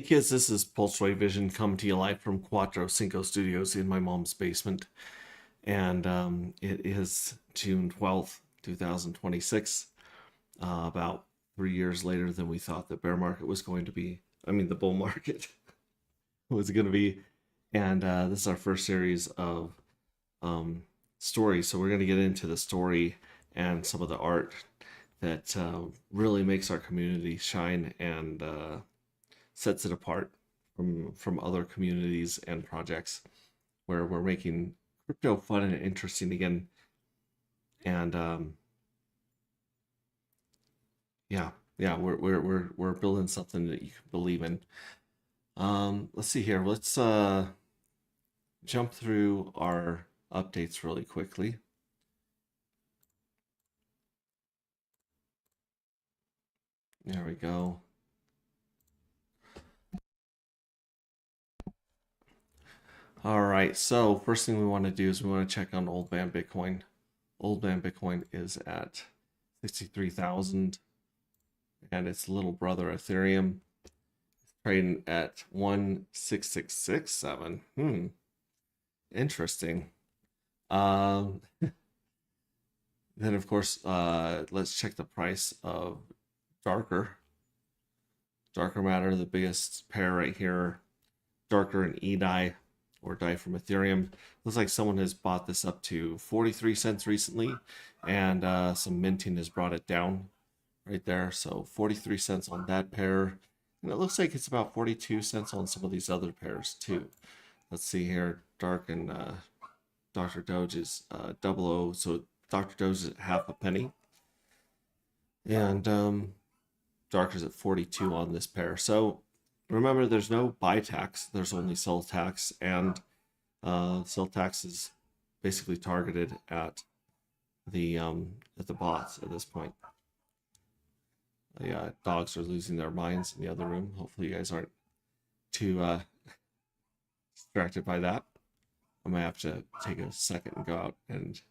kids, this is PulseRay Vision coming to you live from Cuatro Cinco Studios in my mom's basement. And it is June 12th, 2026, about 3 years later than we thought the bear market was going to be. I mean, the bull market was going to be. And this is our first series of stories. So we're going to get into the story and some of the art that really makes our community shine and sets it apart from other communities and projects where we're making crypto fun and interesting again. And yeah, we're building something that you can believe in. Let's see here. Let's jump through our updates really quickly. There we go. All right, so first thing we want to do is we want to check on Old Man Bitcoin. Old Man Bitcoin is at 63,000, and its little brother Ethereum is trading at 16667. Interesting. Then of course, let's check the price of Darker Matter, the biggest pair right here. Darker and eDAI, or DAI from Ethereum. Looks like someone has bought this up to 43 cents recently, and some minting has brought it down right there. So 43 cents on that pair. And it looks like it's about 42 cents on some of these other pairs too. Let's see here. Dark and Dr. Doge is 00. So Dr. Doge is at half a penny. And Darker's at 42 on this pair. So remember, there's no buy tax, there's only sell tax, and sell tax is basically targeted at the bots at this point. Yeah, dogs are losing their minds in the other room. Hopefully you guys aren't too distracted by that. I might have to take a second and go out and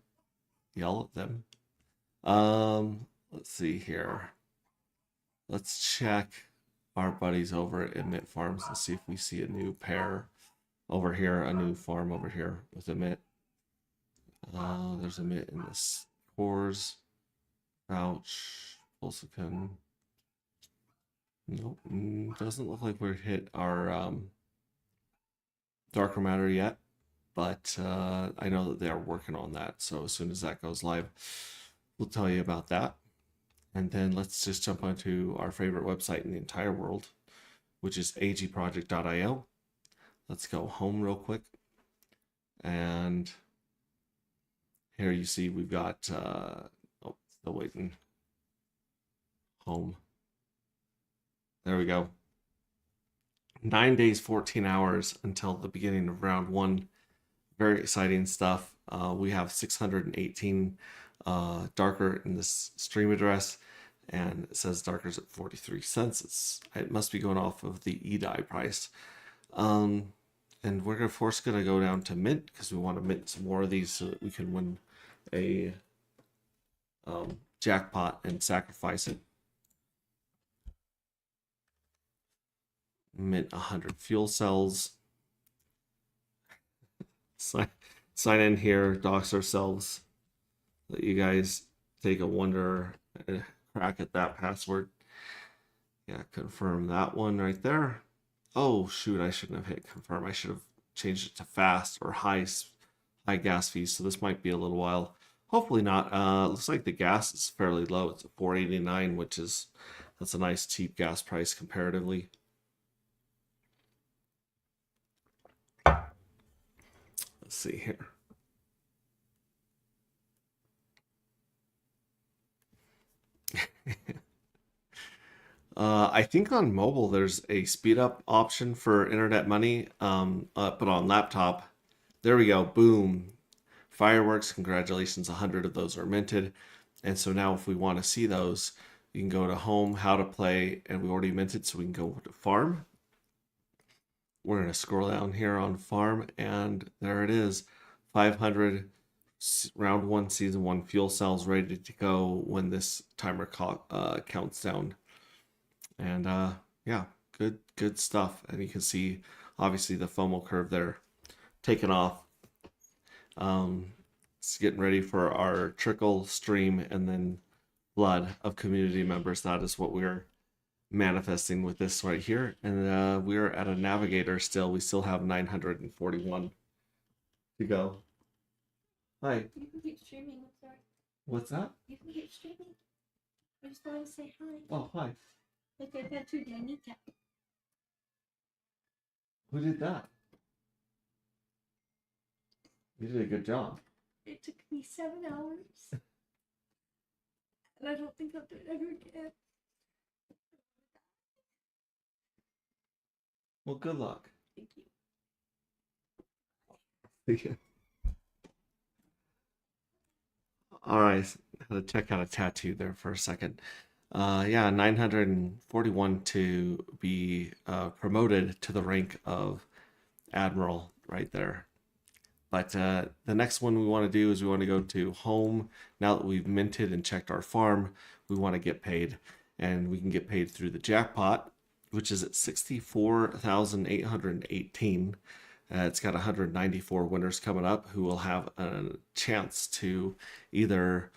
yell at them. Let's see here. Let's check our buddies over at Emit Farms and see if we see a new pair over here, a new farm over here with Emit. There's Emit in this cores, Ouch, Pulsicon. Nope, doesn't look like we've hit our darker matter yet, but I know that they are working on that. So as soon as that goes live, we'll tell you about that. And then let's just jump onto our favorite website in the entire world, which is agproject.io. Let's go home real quick. And here you see we've got, still waiting. Home. There we go. 9 days, 14 hours until the beginning of round one. Very exciting stuff. We have 618 Darker in this stream address, and it says Darker's at 43 cents. It must be going off of the eDAI price. And we're of course gonna go down to mint because we want to mint some more of these so that we can win a jackpot and sacrifice it. Mint 100 fuel cells. Sign in here, dox ourselves. Let you guys take a crack at that password. Yeah, confirm that one right there. Oh shoot, I shouldn't have hit confirm. I should have changed it to fast or high gas fees. So this might be a little while. Hopefully not. Looks like the gas is fairly low. It's at 4.89, that's a nice cheap gas price comparatively. Let's see here. I think on mobile there's a speed up option for internet money, but on laptop, there we go, boom, fireworks, congratulations, 100 of those are minted. And so now if we want to see those, you can go to home, how to play, and we already minted, so we can go to farm. We're going to scroll down here on farm, and there it is, 500 round one, season one fuel cells ready to go when this timer counts down. And yeah, good stuff. And you can see obviously the FOMO curve there taking off. It's getting ready for our trickle, stream, and then flood of community members. That is what we're manifesting with this right here. And we're at a navigator still. We still have 941 to go. Hi. You can keep streaming. I'm sorry. What's that? You can keep streaming. I just wanted to say hi. Oh, hi. Like I've had to Danica. Who did that? You did a good job. It took me 7 hours. And I don't think I'll do it ever again. Well, good luck. Thank you. Yeah. All right, had to check out a tattoo there for a second. Yeah, 941 to be promoted to the rank of admiral right there. But the next one we want to do is we want to go to home. Now that we've minted and checked our farm, we want to get paid, and we can get paid through the jackpot, which is at 64,818. It's got 194 winners coming up who will have a chance to either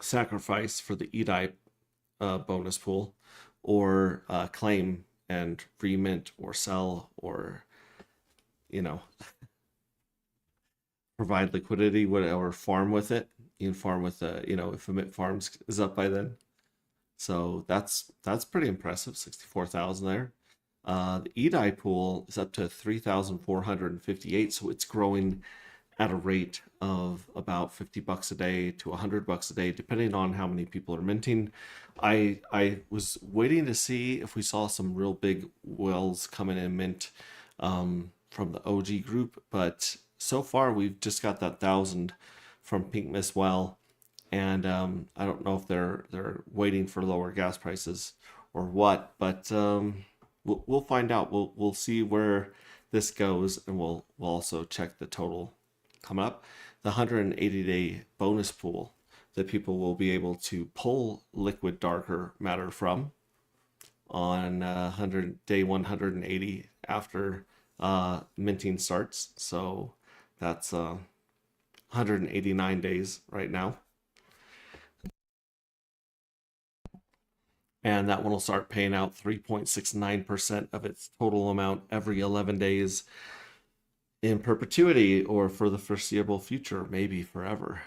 sacrifice for the EDI bonus pool or claim and remint or sell or, you know, provide liquidity or farm with it. You can farm with, if Emit Farms is up by then. So that's pretty impressive, 64,000 there. The EDI pool is up to 3,458, so it's growing at a rate of about $50 a day to $100 a day, depending on how many people are minting. I was waiting to see if we saw some real big wells coming in mint from the OG group, but so far we've just got that 1,000 from Pink Miss Well, and I don't know if they're waiting for lower gas prices or what, but we'll find out. We'll see where this goes, and we'll also check the total coming up. The 180-day bonus pool that people will be able to pull liquid darker matter from on day 180 after minting starts. So that's 189 days right now. And that one will start paying out 3.69% of its total amount every 11 days in perpetuity, or for the foreseeable future, maybe forever.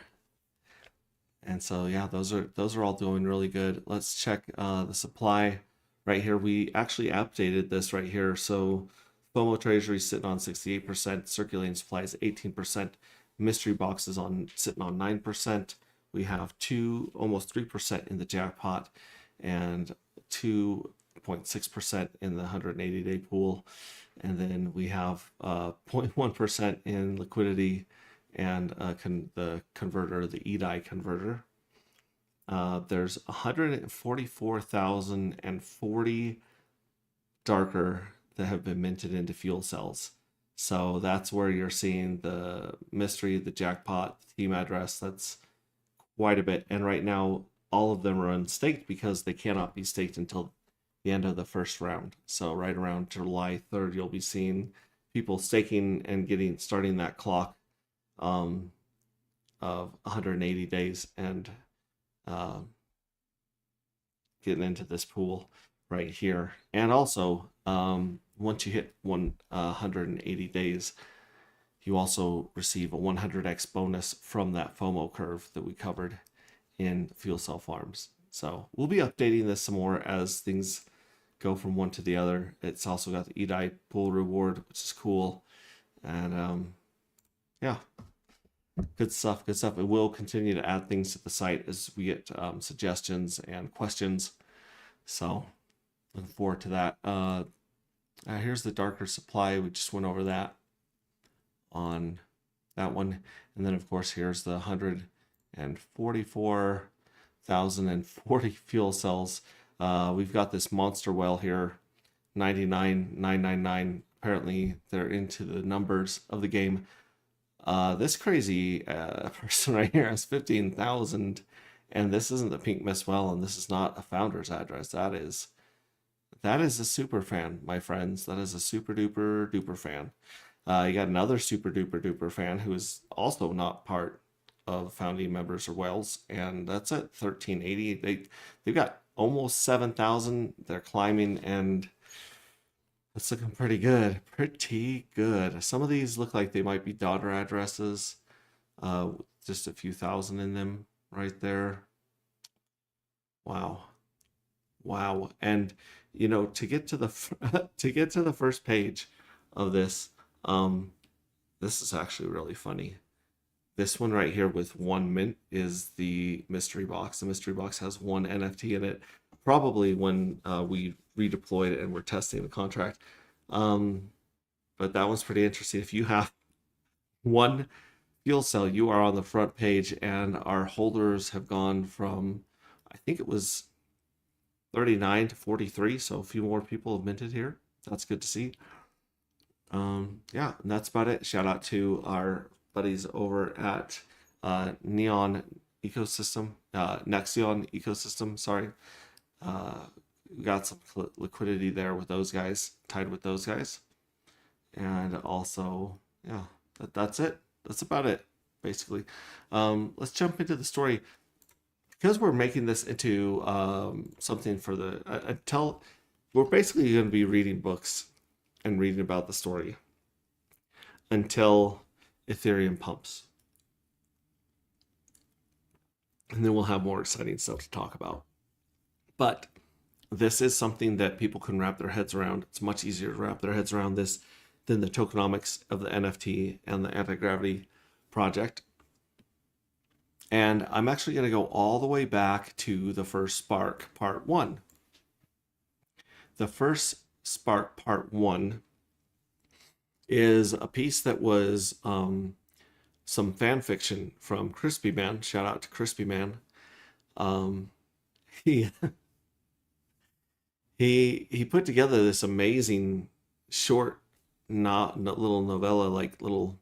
And so yeah, those are all doing really good. Let's check the supply right here. We actually updated this right here. So FOMO Treasury sitting on 68%, circulating supply is 18%, mystery boxes sitting on 9%. We have almost 3% in the jackpot, and 2.6% in the 180-day pool. And then we have 0.1% in liquidity and the converter, the EDI converter. There's 144,040 darker that have been minted into fuel cells. So that's where you're seeing the mystery, the jackpot, the team address. That's quite a bit. And right now, all of them are unstaked because they cannot be staked until the end of the first round. So right around July 3rd, you'll be seeing people staking and starting that clock of 180 days and getting into this pool right here. And also, once you hit 180 days, you also receive a 100x bonus from that FOMO curve that we covered in fuel cell farms. So we'll be updating this some more as things go from one to the other. It's also got the EDI pool reward, which is cool. And yeah, good stuff. It will continue to add things to the site as we get suggestions and questions. So looking forward to that. Here's the darker supply. We just went over that on that one. And then of course, here's the 144,040 fuel cells. We've got this monster well here, 99,999. Apparently they're into the numbers of the game. This crazy person right here has 15,000, and this isn't the Pink Miss Well, and this is not a founder's address. That that is a super fan, my friends. That is a super duper duper fan. You got another super duper duper fan who is also not part of founding members or whales, and that's at 1380. They've got almost 7,000. They're climbing, and it's looking pretty good. Pretty good. Some of these look like they might be daughter addresses. Just a few thousand in them right there. Wow. Wow. And to get to the to get to the first page of this, um, this is actually really funny. This one right here with 1 mint is the mystery box. The mystery box has one NFT in it. Probably when we redeployed it and we're testing the contract. Um, but that one's pretty interesting. If you have one fuel cell, you are on the front page, and our holders have gone from, I think it was 39 to 43, so a few more people have minted here. That's good to see. Yeah, and that's about it. Shout out to our buddies over at Neon Ecosystem, Nexion Ecosystem, sorry. We got some liquidity there with those guys, tied with those guys. And also, yeah, that's it. That's about it, basically. Let's jump into the story. Because we're making this into something for the until we're basically going to be reading books and reading about the story until Ethereum pumps, and then we'll have more exciting stuff to talk about. But this is something that people can wrap their heads around. It's much easier to wrap their heads around this than the tokenomics of the NFT and the anti-gravity project. And I'm actually going to go all the way back to the first Spark Part 1. The first Spark Part 1 is a piece that was some fan fiction from Crispy Man. Shout out to Crispy Man. He he put together this amazing short, not little novella, like little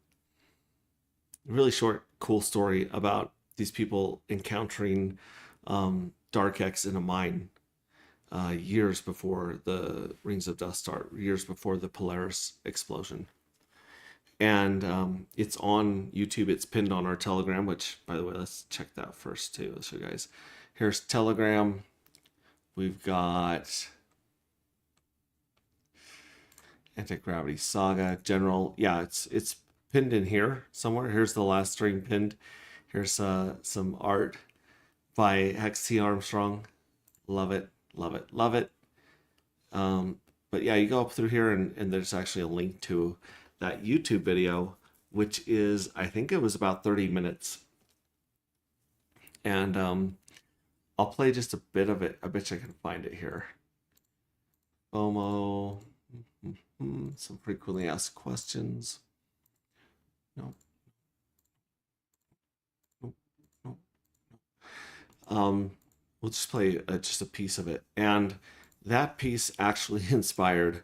really short, cool story about these people encountering Dark X in a mine years before the Rings of Dust start, years before the Polaris explosion. And it's on YouTube. It's pinned on our Telegram, which, by the way, let's check that first too. Let's show you guys. Here's Telegram. We've got Anti-Gravity Saga General. Yeah, it's pinned in here somewhere. Here's the last stream pinned. Here's some art by Hex T. Armstrong. Love it, love it, love it. But yeah, you go up through here, and there's actually a link to that YouTube video, which is, I think it was about 30 minutes. And I'll play just a bit of it. I bet you I can find it here. FOMO. Some frequently asked questions. No. We'll just play just a piece of it. And that piece actually inspired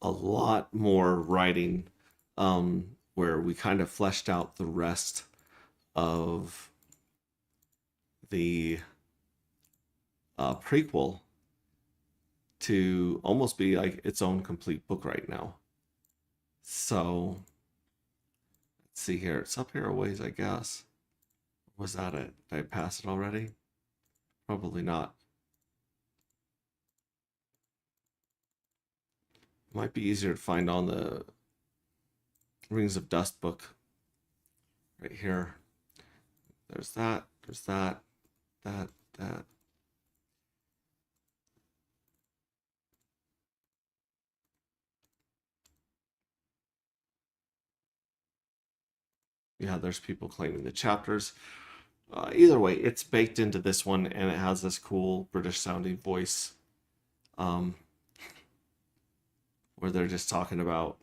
a lot more writing, where we kind of fleshed out the rest of the prequel to almost be like its own complete book right now. So let's see here. It's up here a ways, I guess. Was that it? Did I pass it already? Probably not. Might be easier to find on the Rings of Dust book. Right here. There's that. There's that. That. Yeah, there's people claiming the chapters. Either way, it's baked into this one, and it has this cool British sounding voice, where they're just talking about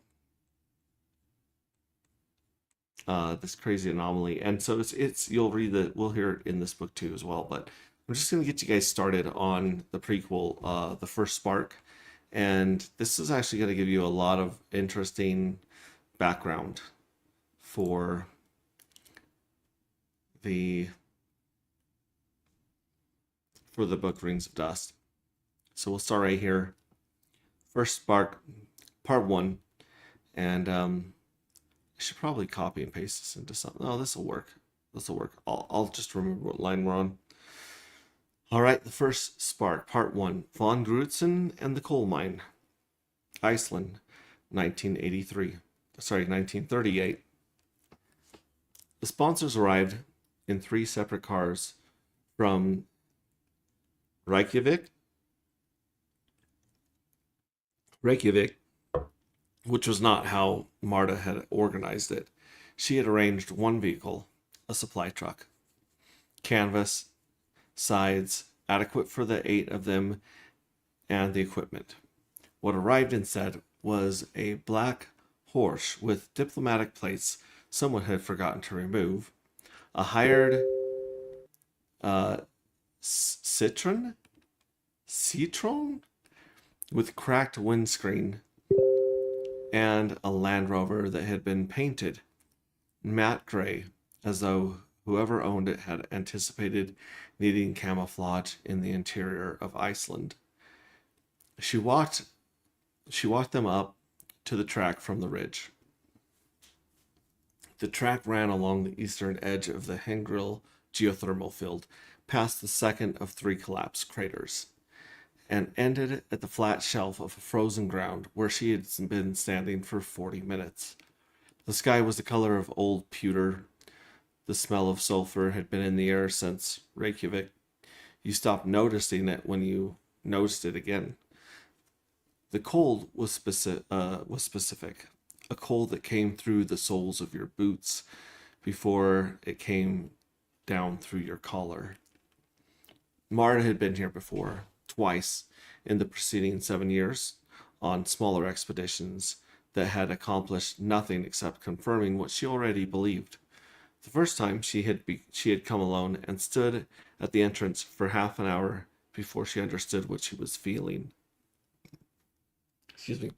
this crazy anomaly. And so it's you'll read we'll hear it in this book too as well. But I'm just gonna get you guys started on the prequel, the first Spark, and this is actually gonna give you a lot of interesting background for the book Rings of Dust. So we'll start right here. First spark, part one, and I should probably copy and paste this into something. Oh, this will work. This will work. I'll just remember what line we're on. All right, the first spark, part one, von Grutzen and the coal mine, Iceland, 1983. Sorry, 1938. The sponsors arrived in 3 separate cars from Reykjavik, which was not how Marta had organized it. She had arranged one vehicle, a supply truck, canvas, sides, adequate for the 8 of them, and the equipment. What arrived instead was a black horse with diplomatic plates someone had forgotten to remove, a hired Citroen with cracked windscreen, and a Land Rover that had been painted matte gray, as though whoever owned it had anticipated needing camouflage in the interior of Iceland. She walked them up to the track from the ridge. The track ran along the eastern edge of the Hengrill geothermal field, past the second of 3 collapsed craters, and ended at the flat shelf of frozen ground where she had been standing for 40 minutes. The sky was the color of old pewter. The smell of sulfur had been in the air since Reykjavik. You stopped noticing it when you noticed it again. The cold was specific, a cold that came through the soles of your boots before it came down through your collar. Marta had been here before, twice, in the preceding 7 years, on smaller expeditions that had accomplished nothing except confirming what she already believed. The first time she had come alone and stood at the entrance for half an hour before she understood what she was feeling. Excuse me.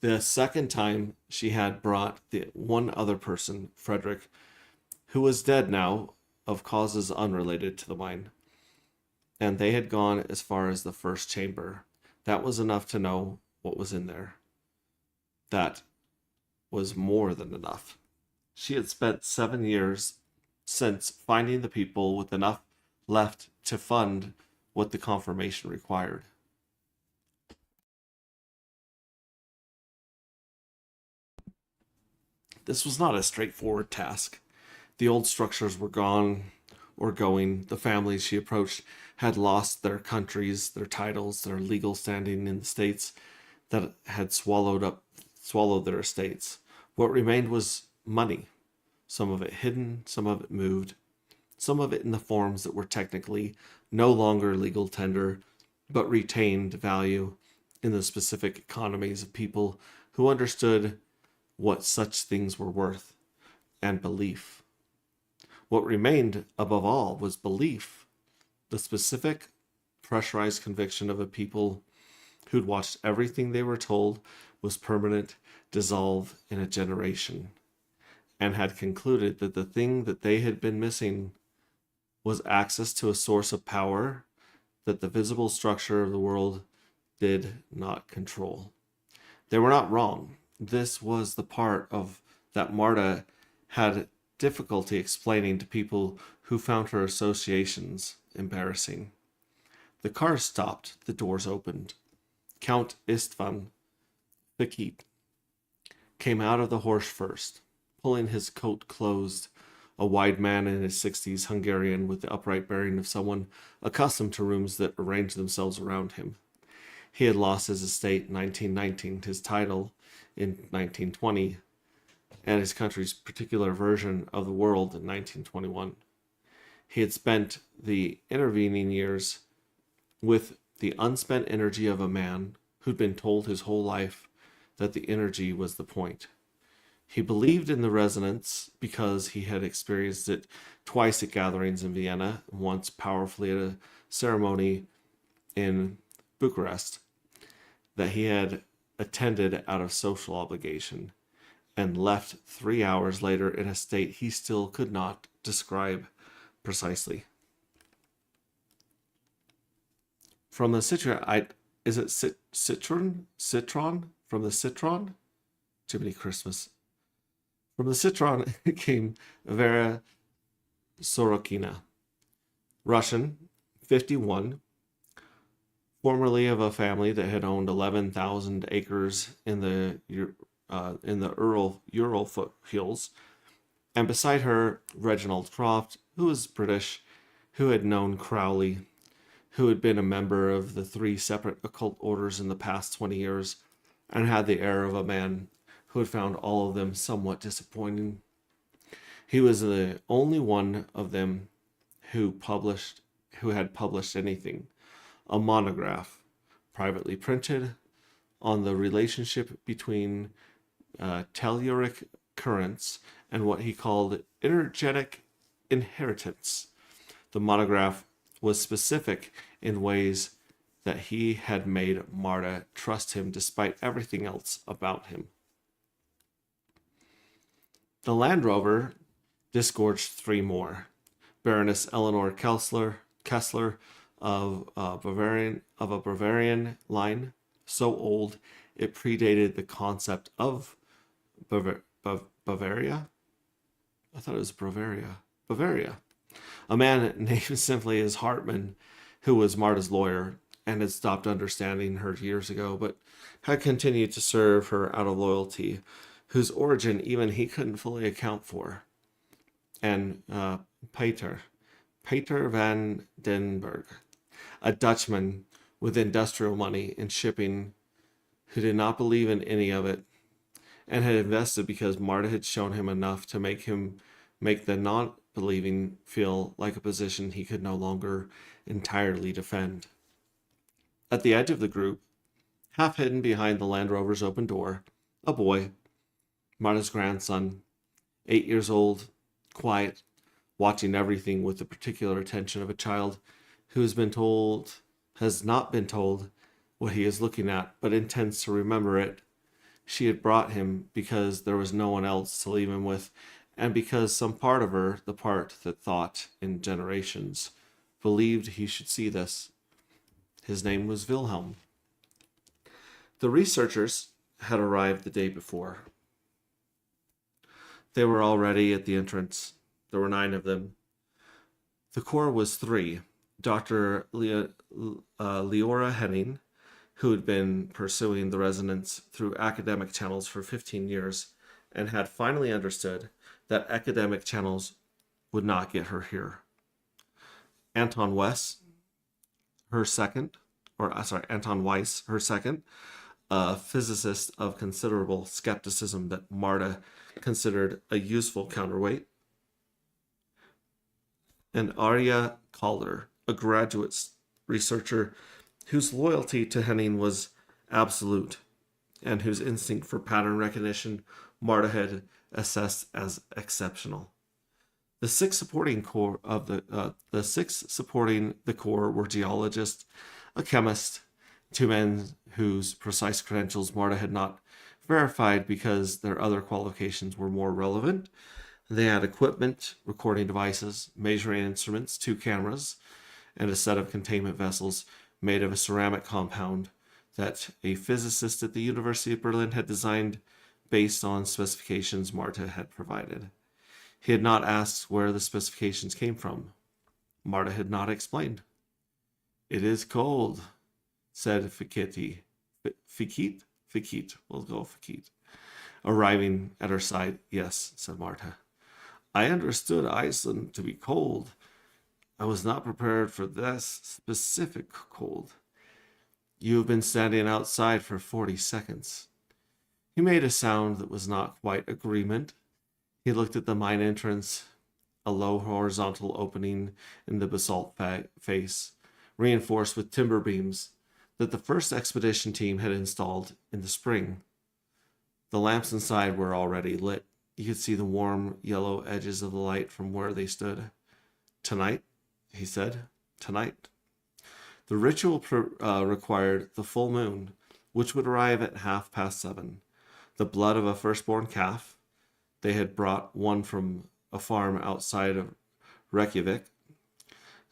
The second time she had brought the one other person, Frederick, who was dead now of causes unrelated to the mine. And they had gone as far as the first chamber. That was enough to know what was in there. That was more than enough. She had spent 7 years since finding the people with enough left to fund what the confirmation required. This was not a straightforward task. The old structures were gone or going. The families she approached had lost their countries, their titles, their legal standing in the states that had swallowed their estates. What remained was money, some of it hidden, some of it moved, some of it in the forms that were technically no longer legal tender, but retained value in the specific economies of people who understood what such things were worth, and belief. What remained above all was belief, the specific, pressurized conviction of a people who'd watched everything they were told was permanent dissolve in a generation, and had concluded that the thing that they had been missing was access to a source of power that the visible structure of the world did not control. They were not wrong. This was the part of that Marta had difficulty explaining to people who found her associations embarrassing. The car stopped. The doors opened. Count Istvan, the keep, came out of the horse first, pulling his coat closed, a wide man in his 60s, Hungarian with the upright bearing of someone accustomed to rooms that arranged themselves around him. He had lost his estate in 1919, his title in 1920, and his country's particular version of the world in 1921. He had spent the intervening years with the unspent energy of a man who'd been told his whole life that the energy was the point. He believed in the resonance because he had experienced it twice at gatherings in Vienna, once powerfully at a ceremony in Bucharest that he had attended out of social obligation, and left 3 hours later in a state he still could not describe precisely. From the is it citron? Citron? From the citron? Jiminy Christmas. From the citron came Vera Sorokina, Russian, 51, formerly of a family that had owned 11,000 acres in the Ural foothills, and beside her, Reginald Croft, who was British, who had known Crowley, who had been a member of the 3 separate occult orders in the past 20 years, and had the air of a man who had found all of them somewhat disappointing. He was the only one of them who had published anything, a monograph, privately printed, on the relationship between telluric currents and what he called energetic inheritance. The monograph was specific in ways that he had made Marta trust him despite everything else about him. The Land Rover disgorged 3 more. Baroness Eleanor Kessler of a Bavarian line, so old it predated the concept of Bavaria. I thought it was Bavaria. Bavaria. A man named simply as Hartman, who was Marta's lawyer and had stopped understanding her years ago, but had continued to serve her out of loyalty, whose origin even he couldn't fully account for. And Peter van den Berg, a Dutchman with industrial money and shipping, who did not believe in any of it, and had invested because Marta had shown him enough to make the not-believing feel like a position he could no longer entirely defend. At the edge of the group, half hidden behind the Land Rover's open door, a boy, Marta's grandson, 8 years old, quiet, watching everything with the particular attention of a child who has not been told what he is looking at, but intends to remember it. She had brought him because there was no one else to leave him with, and because some part of her, the part that thought in generations, believed he should see this. His name was Wilhelm. The researchers had arrived the day before. They were already at the entrance. There were 9 of them. The core was 3. Dr. Leora Henning, who had been pursuing the resonance through academic channels for 15 years and had finally understood that academic channels would not get her here. Anton Weiss, her second, a physicist of considerable skepticism that Marta considered a useful counterweight. And Arya Calder, a graduate researcher whose loyalty to Henning was absolute and whose instinct for pattern recognition Marta had assessed as exceptional. The 6 supporting the core were geologists, a chemist, 2 men whose precise credentials Marta had not verified because their other qualifications were more relevant. They had equipment, recording devices, measuring instruments, 2 cameras, and a set of containment vessels made of a ceramic compound that a physicist at the University of Berlin had designed based on specifications Marta had provided. He had not asked where the specifications came from. Marta had not explained. "It is cold," said Fikiti. Fikit. We'll go Fikit. Arriving at her side. "Yes," said Marta. "I understood Iceland to be cold. I was not prepared for this specific cold. You have been standing outside for 40 seconds. He made a sound that was not quite agreement. He looked at the mine entrance, a low horizontal opening in the basalt face, reinforced with timber beams that the first expedition team had installed in the spring. The lamps inside were already lit. You could see the warm yellow edges of the light from where they stood. "Tonight," he said. "Tonight." The ritual required the full moon, which would arrive at 7:30, the blood of a firstborn calf. They had brought one from a farm outside of Reykjavik,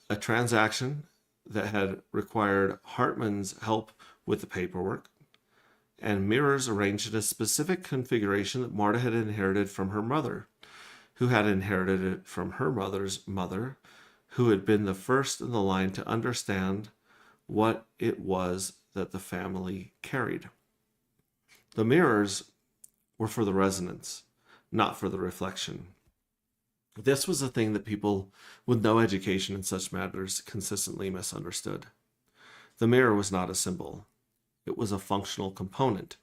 a transaction that had required Hartman's help with the paperwork, and mirrors arranged in a specific configuration that Marta had inherited from her mother, who had inherited it from her mother's mother, who had been the first in the line to understand what it was that the family carried. The mirrors were for the resonance, not for the reflection. This was a thing that people with no education in such matters consistently misunderstood. The mirror was not a symbol. It was a functional component.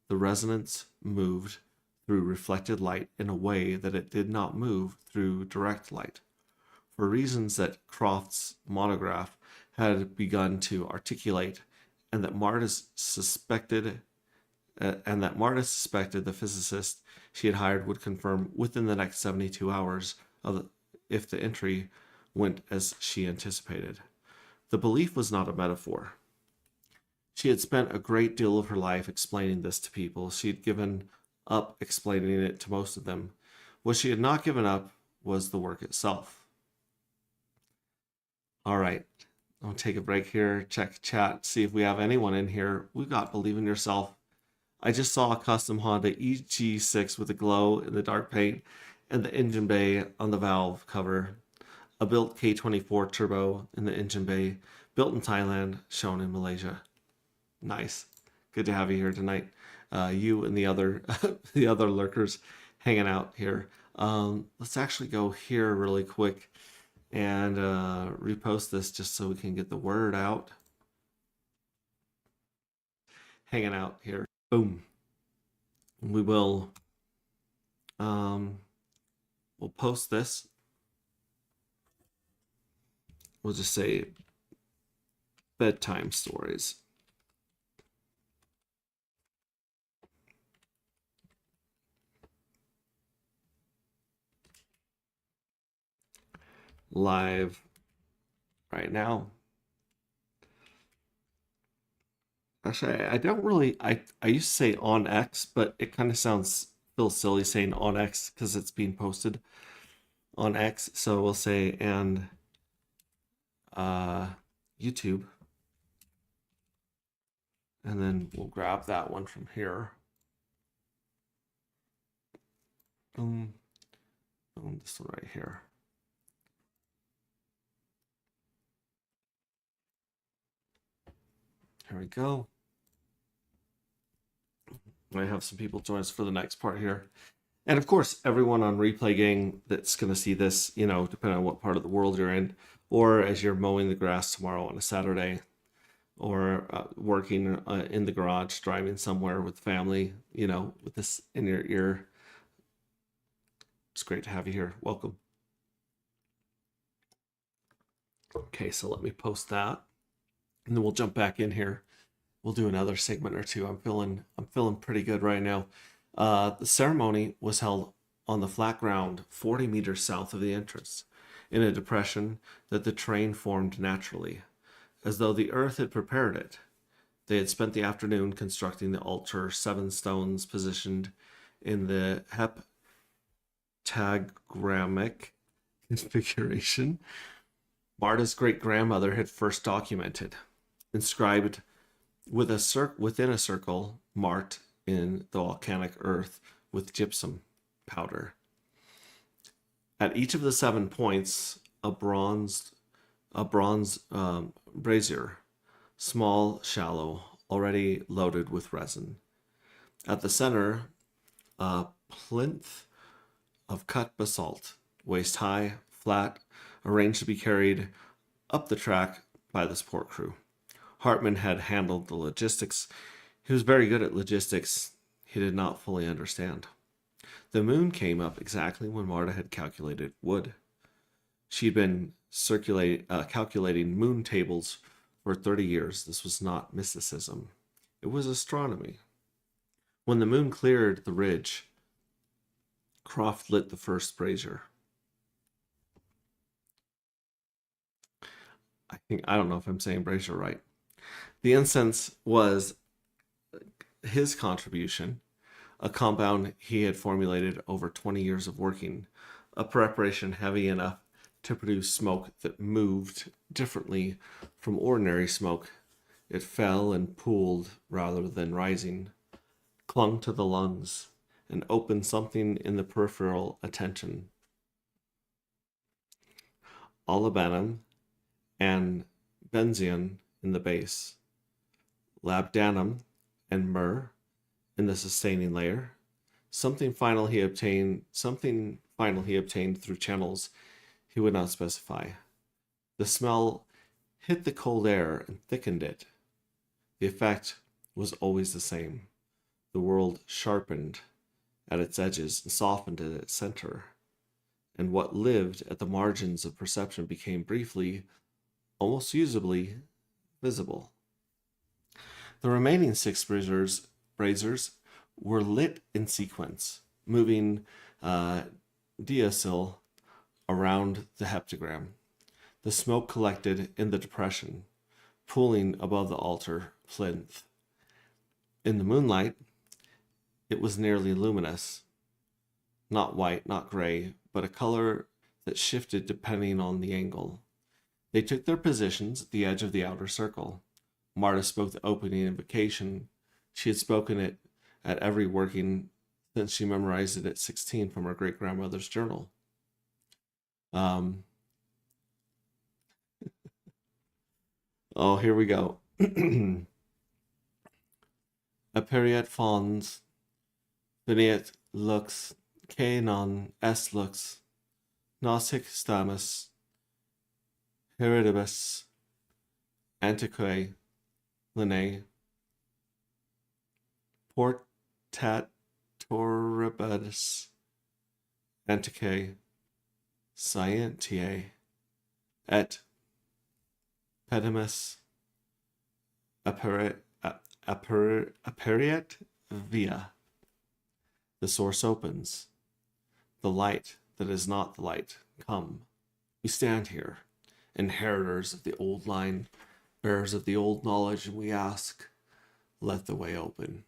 The resonance moved through reflected light in a way that it did not move through direct light. For reasons that Croft's monograph had begun to articulate, and that Marta suspected the physicist she had hired would confirm within the next 72 hours if the entry went as she anticipated. The belief was not a metaphor. She had spent a great deal of her life explaining this to people. She had given up explaining it to most of them. What she had not given up was the work itself. All right, I'll take a break here, check chat, see if we have anyone in here. We've got Believe in Yourself. I just saw a custom Honda EG6 with a glow in the dark paint and the engine bay on the valve cover. A built K24 turbo in the engine bay, built in Thailand, shown in Malaysia. Nice. Good to have you here tonight. You and the other the other lurkers hanging out here. Let's actually go here really quick and repost this just so we can get the word out. Hanging out here. Boom. We will we'll post this. We'll just say bedtime stories. Live right now. Actually, I don't really, I used to say on X, but it kind of feels silly saying on X because it's being posted on X. So we'll say and YouTube. And then we'll grab that one from here. Boom. Boom, this one right here. Here we go. I have some people join us for the next part here. And of course, everyone on Replay Gang that's going to see this, you know, depending on what part of the world you're in, or as you're mowing the grass tomorrow on a Saturday, or working in the garage, driving somewhere with family, you know, with this in your ear. It's great to have you here. Welcome. Okay, so let me post that. And then we'll jump back in here. We'll do another segment or two. I'm feeling pretty good right now. The ceremony was held on the flat ground 40 meters south of the entrance, in a depression that the terrain formed naturally, as though the earth had prepared it. They had spent the afternoon constructing the altar, 7 stones positioned in the heptagrammic configuration Marta's great-grandmother had first documented, inscribed within a circle marked in the volcanic earth with gypsum powder. At each of the 7 points, a bronze brazier, small, shallow, already loaded with resin. At the center, a plinth of cut basalt, waist high, flat, arranged to be carried up the track by the support crew. Hartman had handled the logistics. He was very good at logistics he did not fully understand. The moon came up exactly when Marta had calculated would. She'd been calculating moon tables for 30 years. This was not mysticism. It was astronomy. When the moon cleared the ridge, Croft lit the first brazier. I don't know if I'm saying brazier right. The incense was his contribution, a compound he had formulated over 20 years of working, a preparation heavy enough to produce smoke that moved differently from ordinary smoke It fell and pooled rather than rising, clung to the lungs, and opened something in the peripheral attention. Olibanum and benzion in the base, labdanum and myrrh in the sustaining layer. Something final he obtained through channels he would not specify. The smell hit the cold air and thickened it. The effect was always the same. The world sharpened at its edges and softened at its center, and what lived at the margins of perception became briefly, almost usably, visible. The remaining 6 braziers were lit in sequence, moving diacyl around the heptagram. The smoke collected in the depression, pooling above the altar plinth. In the moonlight, it was nearly luminous. Not white, not gray, but a color that shifted depending on the angle. They took their positions at the edge of the outer circle. Marta spoke the opening invocation. She had spoken it at every working since she memorized it at 16 from her great-grandmother's journal. Oh, here we go. Aperiat fons, veniet lux, non est lux, nos hic stamus, heredibus, antiquae, linnae, portatoribus, antiquae, scientiae, et pedimus aperiat via. The source opens. The light that is not the light. Come. We stand here, inheritors of the old line, bearers of the old knowledge, and we ask, let the way open.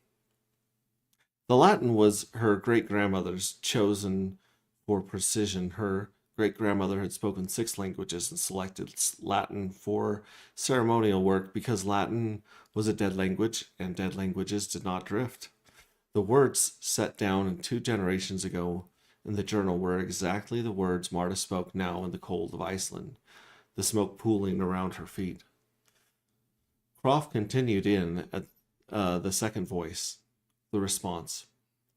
The Latin was her great-grandmother's, chosen for precision. Her great-grandmother had spoken 6 languages and selected Latin for ceremonial work because Latin was a dead language and dead languages did not drift. The words set down 2 generations ago in the journal were exactly the words Marta spoke now in the cold of Iceland, the smoke pooling around her feet. Croft continued in at the second voice, the response,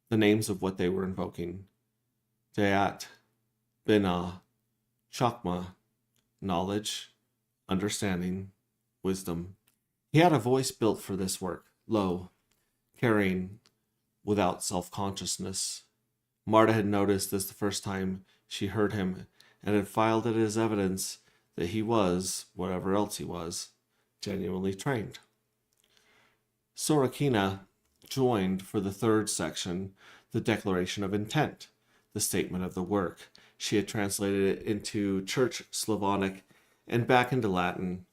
the names of what they were invoking. Deat, Bina, Chakma, knowledge, understanding, wisdom. He had a voice built for this work, low, carrying, without self-consciousness. Marta had noticed this the first time she heard him and had filed it as evidence that he was, whatever else he was, genuinely trained. Sorokina joined for the 3rd section the declaration of intent, the statement of the work. She had translated it into Church Slavonic and back into Latin,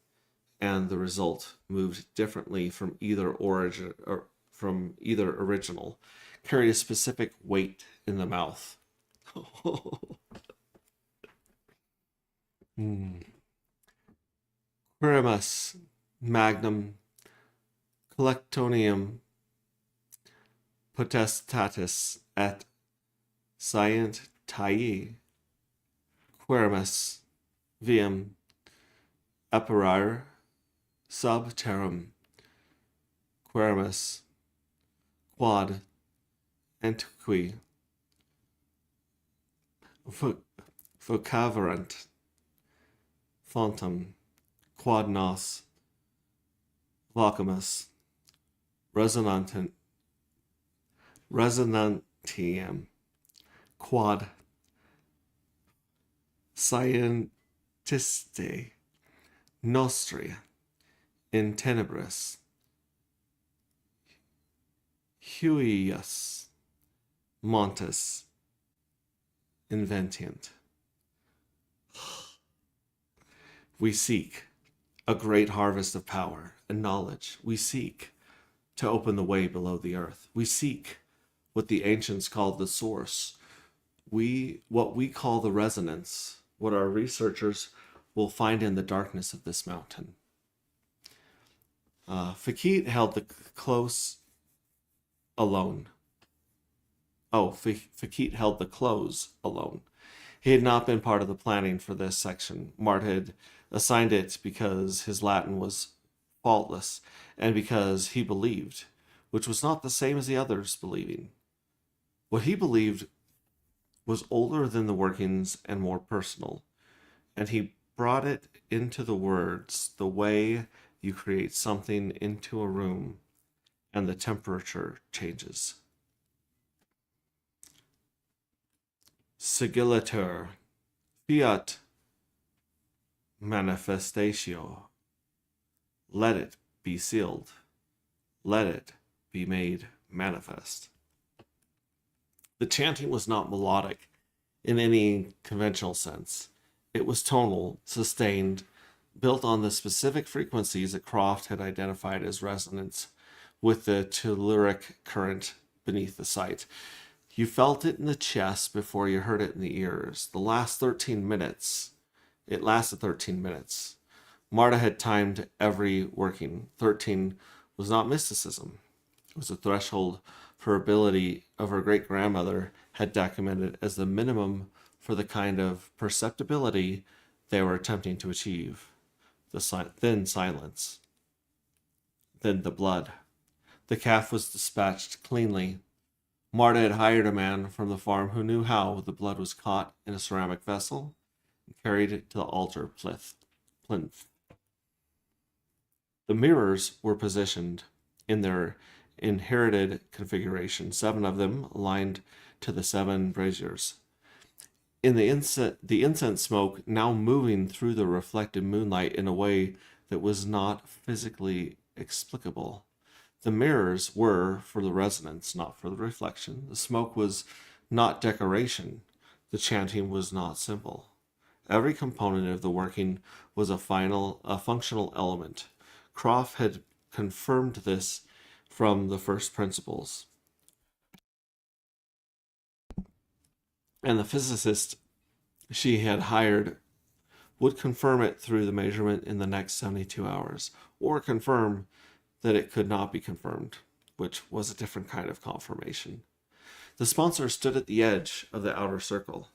and the result moved differently from either origin or from either original, carried a specific weight in the mouth. Quirimus magnum collectonium potestatis et scientiae quirimus viam apparare sub terram quirimus quad antiqui vocaverant fontem quad nos vocamus resonantium quad scientiste nostri in tenebris huius montes inventient. We seek a great harvest of power and knowledge. We seek to open the way below the earth. We seek what the ancients called the source. What we call the resonance, what our researchers will find in the darkness of this mountain. Fakit held the close alone. Fakit held the close alone. He had not been part of the planning for this section. Mart had assigned it because his Latin was faultless and because he believed, which was not the same as the others believing. What he believed was older than the workings and more personal, and he brought it into the words the way you create something into a room and the temperature changes. Sigillatur, fiat manifestatio. Let it be sealed. Let it be made manifest. The chanting was not melodic in any conventional sense. It was tonal, sustained, built on the specific frequencies that Croft had identified as resonance with the telluric current beneath the site. You felt it in the chest before you heard it in the ears. It lasted 13 minutes. Marta had timed every working. 13 was not mysticism. It was a threshold for ability of her great-grandmother had documented as the minimum for the kind of perceptibility they were attempting to achieve. Then silence. Then the blood. The calf was dispatched cleanly. Marta had hired a man from the farm who knew how the blood was caught in a ceramic vessel and carried it to the altar plinth. The mirrors were positioned in their inherited configuration, 7 of them aligned to the 7 braziers. In the incense smoke now moving through the reflected moonlight in a way that was not physically explicable. The mirrors were for the resonance, not for the reflection. The smoke was not decoration. The chanting was not simple. Every component of the working was a functional element. Croft had confirmed this from the first principles. And the physicist she had hired would confirm it through the measurement in the next 72 hours, or confirm that it could not be confirmed, which was a different kind of confirmation. The sponsor stood at the edge of the outer circle.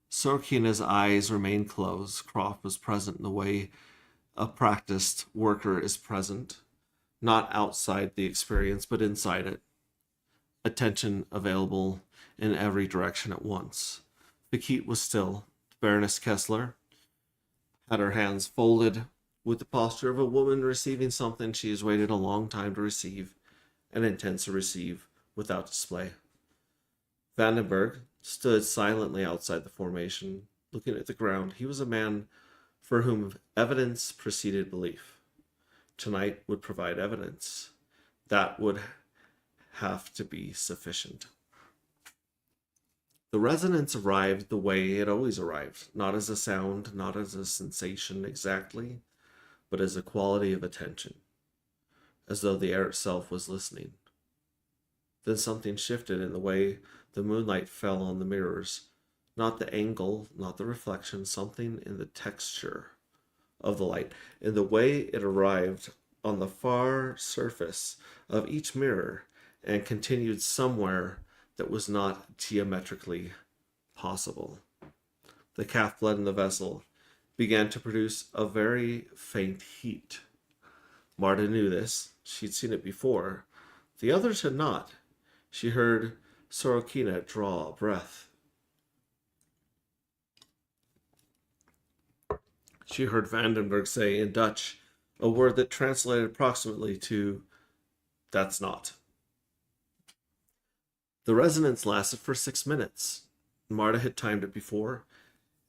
Sorkina's eyes remained closed. Croft was present in the way a practiced worker is present, not outside the experience, but inside it. Attention available in every direction at once. Fakit was still. Baroness Kessler had her hands folded with the posture of a woman receiving something she has waited a long time to receive and intends to receive without display. Vandenberg stood silently outside the formation, looking at the ground. He was a man for whom evidence preceded belief. Tonight would provide evidence. That would have to be sufficient. The resonance arrived the way it always arrived, not as a sound, not as a sensation exactly, but as a quality of attention, as though the air itself was listening. Then something shifted in the way the moonlight fell on the mirrors, not the angle, not the reflection, something in the texture of the light, in the way it arrived on the far surface of each mirror and continued somewhere that was not geometrically possible. The calf blood in the vessel began to produce a very faint heat. Marta knew this. She'd seen it before. The others had not. She heard Sorokina draw a breath. She heard Vandenberg say in Dutch a word that translated approximately to, "That's not." The resonance lasted for 6 minutes. Marta had timed it before.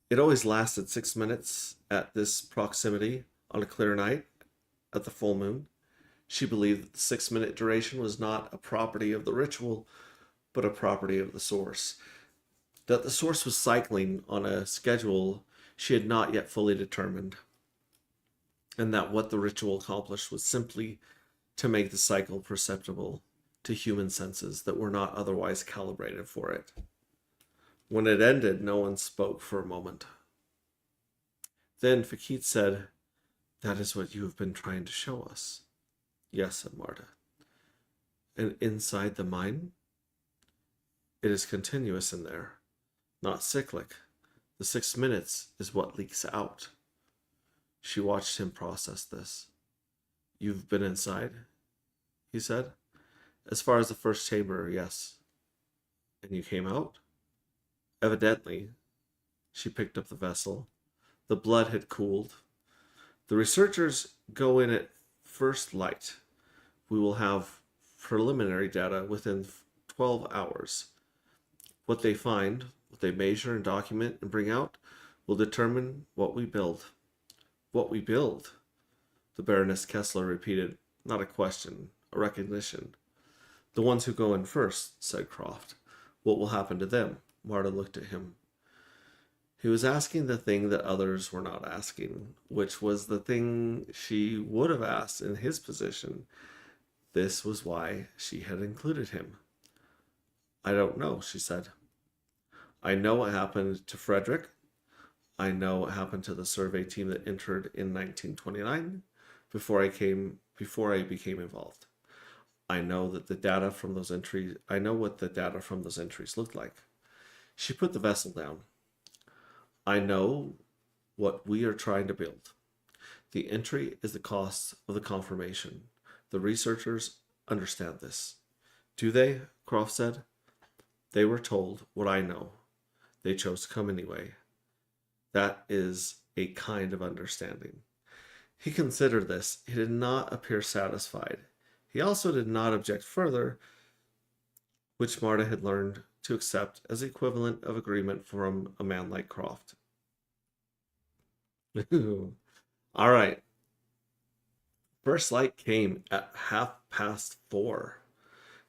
It always lasted 6 minutes at this proximity on a clear night at the full moon. She believed that the 6-minute duration was not a property of the ritual, but a property of the source. That the source was cycling on a schedule she had not yet fully determined, and that what the ritual accomplished was simply to make the cycle perceptible to human senses that were not otherwise calibrated for it. When it ended, no one spoke for a moment. Then Fakit said, "That is what you have been trying to show us." Yes, said Marta. And inside the mine? It is continuous in there, not cyclic. The 6 minutes is what leaks out. She watched him process this. You've been inside? He said. As far as the first chamber, yes. And you came out? Evidently. She picked up the vessel. The blood had cooled. The researchers go in at first light. We will have preliminary data within 12 hours. What they find, what they measure and document and bring out, will determine what we build. What we build, the Baroness Kessler repeated, not a question, a recognition. The ones who go in first, said Croft. What will happen to them? Marta looked at him. He was asking the thing that others were not asking, which was the thing she would have asked in his position. This was why she had included him. I don't know, she said. I know what happened to Frederick. I know what happened to the survey team that entered in 1929 before I became involved. I know that the data from those entries, I know what the data from those entries looked like. She put the vessel down. I know what we are trying to build. The entry is the cost of the confirmation. The researchers understand this. Do they? Croft said. They were told what I know. They chose to come anyway. That is a kind of understanding. He considered this. He did not appear satisfied. He also did not object further, which Marta had learned to accept as the equivalent of agreement from a man like Croft. All right. First light came at 4:30.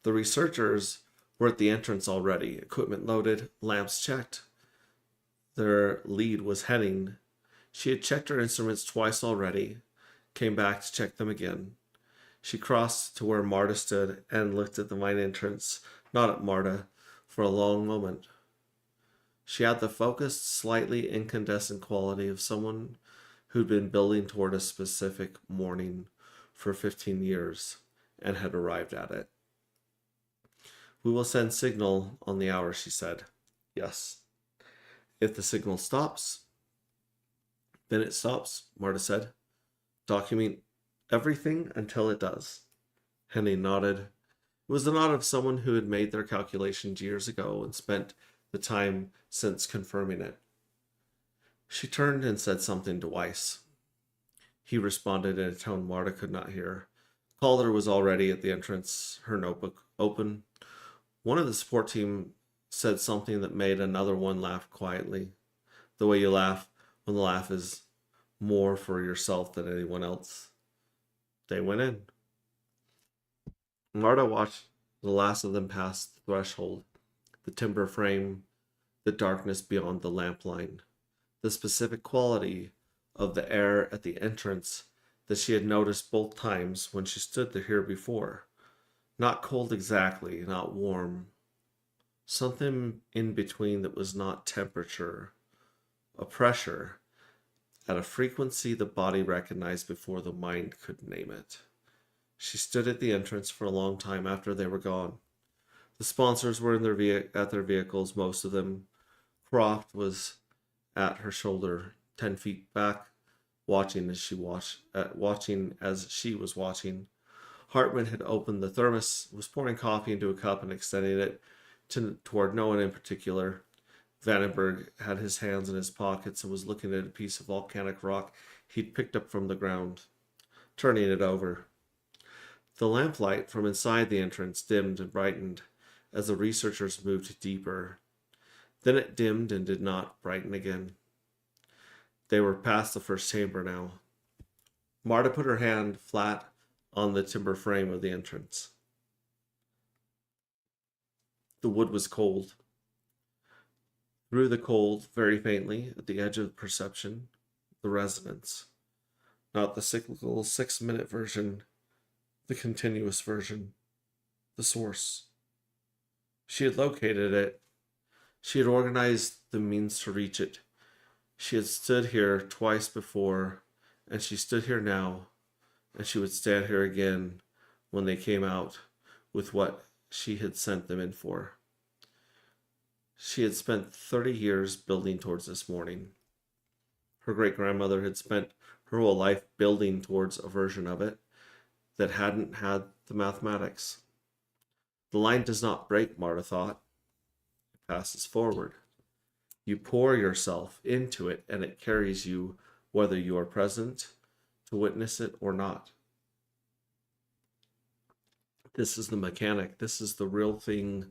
The researchers were at the entrance already, equipment loaded, lamps checked. Their lead was heading. She had checked her instruments twice already, came back to check them again. She crossed to where Marta stood and looked at the mine entrance, not at Marta, for a long moment. She had the focused, slightly incandescent quality of someone who'd been building toward a specific morning for 15 years and had arrived at it. We will send signal on the hour, she said. Yes. If the signal stops, then it stops, Marta said. Document everything until it does. Henny nodded. It was the nod of someone who had made their calculations years ago and spent the time since confirming it. She turned and said something to Weiss. He responded in a tone Marta could not hear. Calder was already at the entrance, her notebook open. One of the support team said something that made another one laugh quietly. The way you laugh when the laugh is more for yourself than anyone else. They went in. Marta watched the last of them pass the threshold, the timber frame, the darkness beyond the lamp line, the specific quality of the air at the entrance that she had noticed both times when she stood here before. Not cold exactly, not warm. Something in between that was not temperature, a pressure, at a frequency the body recognized before the mind could name it. She stood at the entrance for a long time after they were gone. The sponsors were in at their vehicles, most of them. Croft was at her shoulder, 10 feet back, watching as she was watching. Hartman had opened the thermos, was pouring coffee into a cup and extending it toward no one in particular. Vandenberg had his hands in his pockets and was looking at a piece of volcanic rock he'd picked up from the ground, turning it over. The lamplight from inside the entrance dimmed and brightened as the researchers moved deeper. Then it dimmed and did not brighten again. They were past the first chamber now. Marta put her hand flat on the timber frame of the entrance. The wood was cold. Through the cold, very faintly, at the edge of perception, the resonance. Not the cyclical 6-minute version, the continuous version, the source. She had located it. She had organized the means to reach it. She had stood here twice before, and she stood here now, and she would stand here again when they came out with what she had sent them in for. She had spent 30 years building towards this morning. Her great-grandmother had spent her whole life building towards a version of it that hadn't had the mathematics. The line does not break, Marta thought. It passes forward. You pour yourself into it, and it carries you whether you are present to witness it or not. This is the mechanic. This is the real thing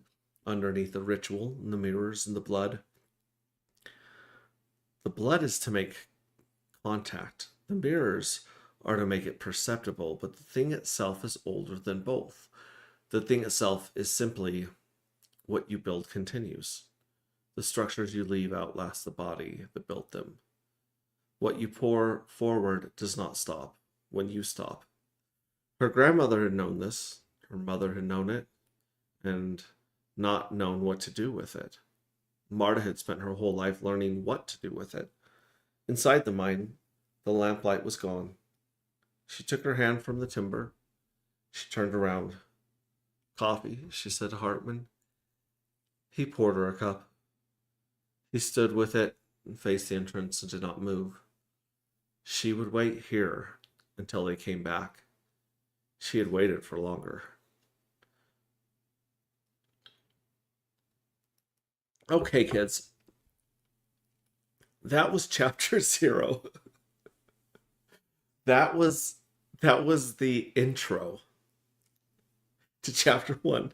underneath the ritual and the mirrors and the blood. The blood is to make contact. The mirrors are to make it perceptible, but the thing itself is older than both. The thing itself is simply what you build continues. The structures you leave outlast the body that built them. What you pour forward does not stop when you stop. Her grandmother had known this. Her mother had known it and not known what to do with it. Marta had spent her whole life learning what to do with it. Inside the mine, the lamplight was gone. She took her hand from the timber. She turned around. Coffee, she said to Hartman. He poured her a cup. He stood with it and faced the entrance and did not move. She would wait here until they came back. She had waited for longer. Okay, kids. That was chapter 0. That was the intro to chapter 1.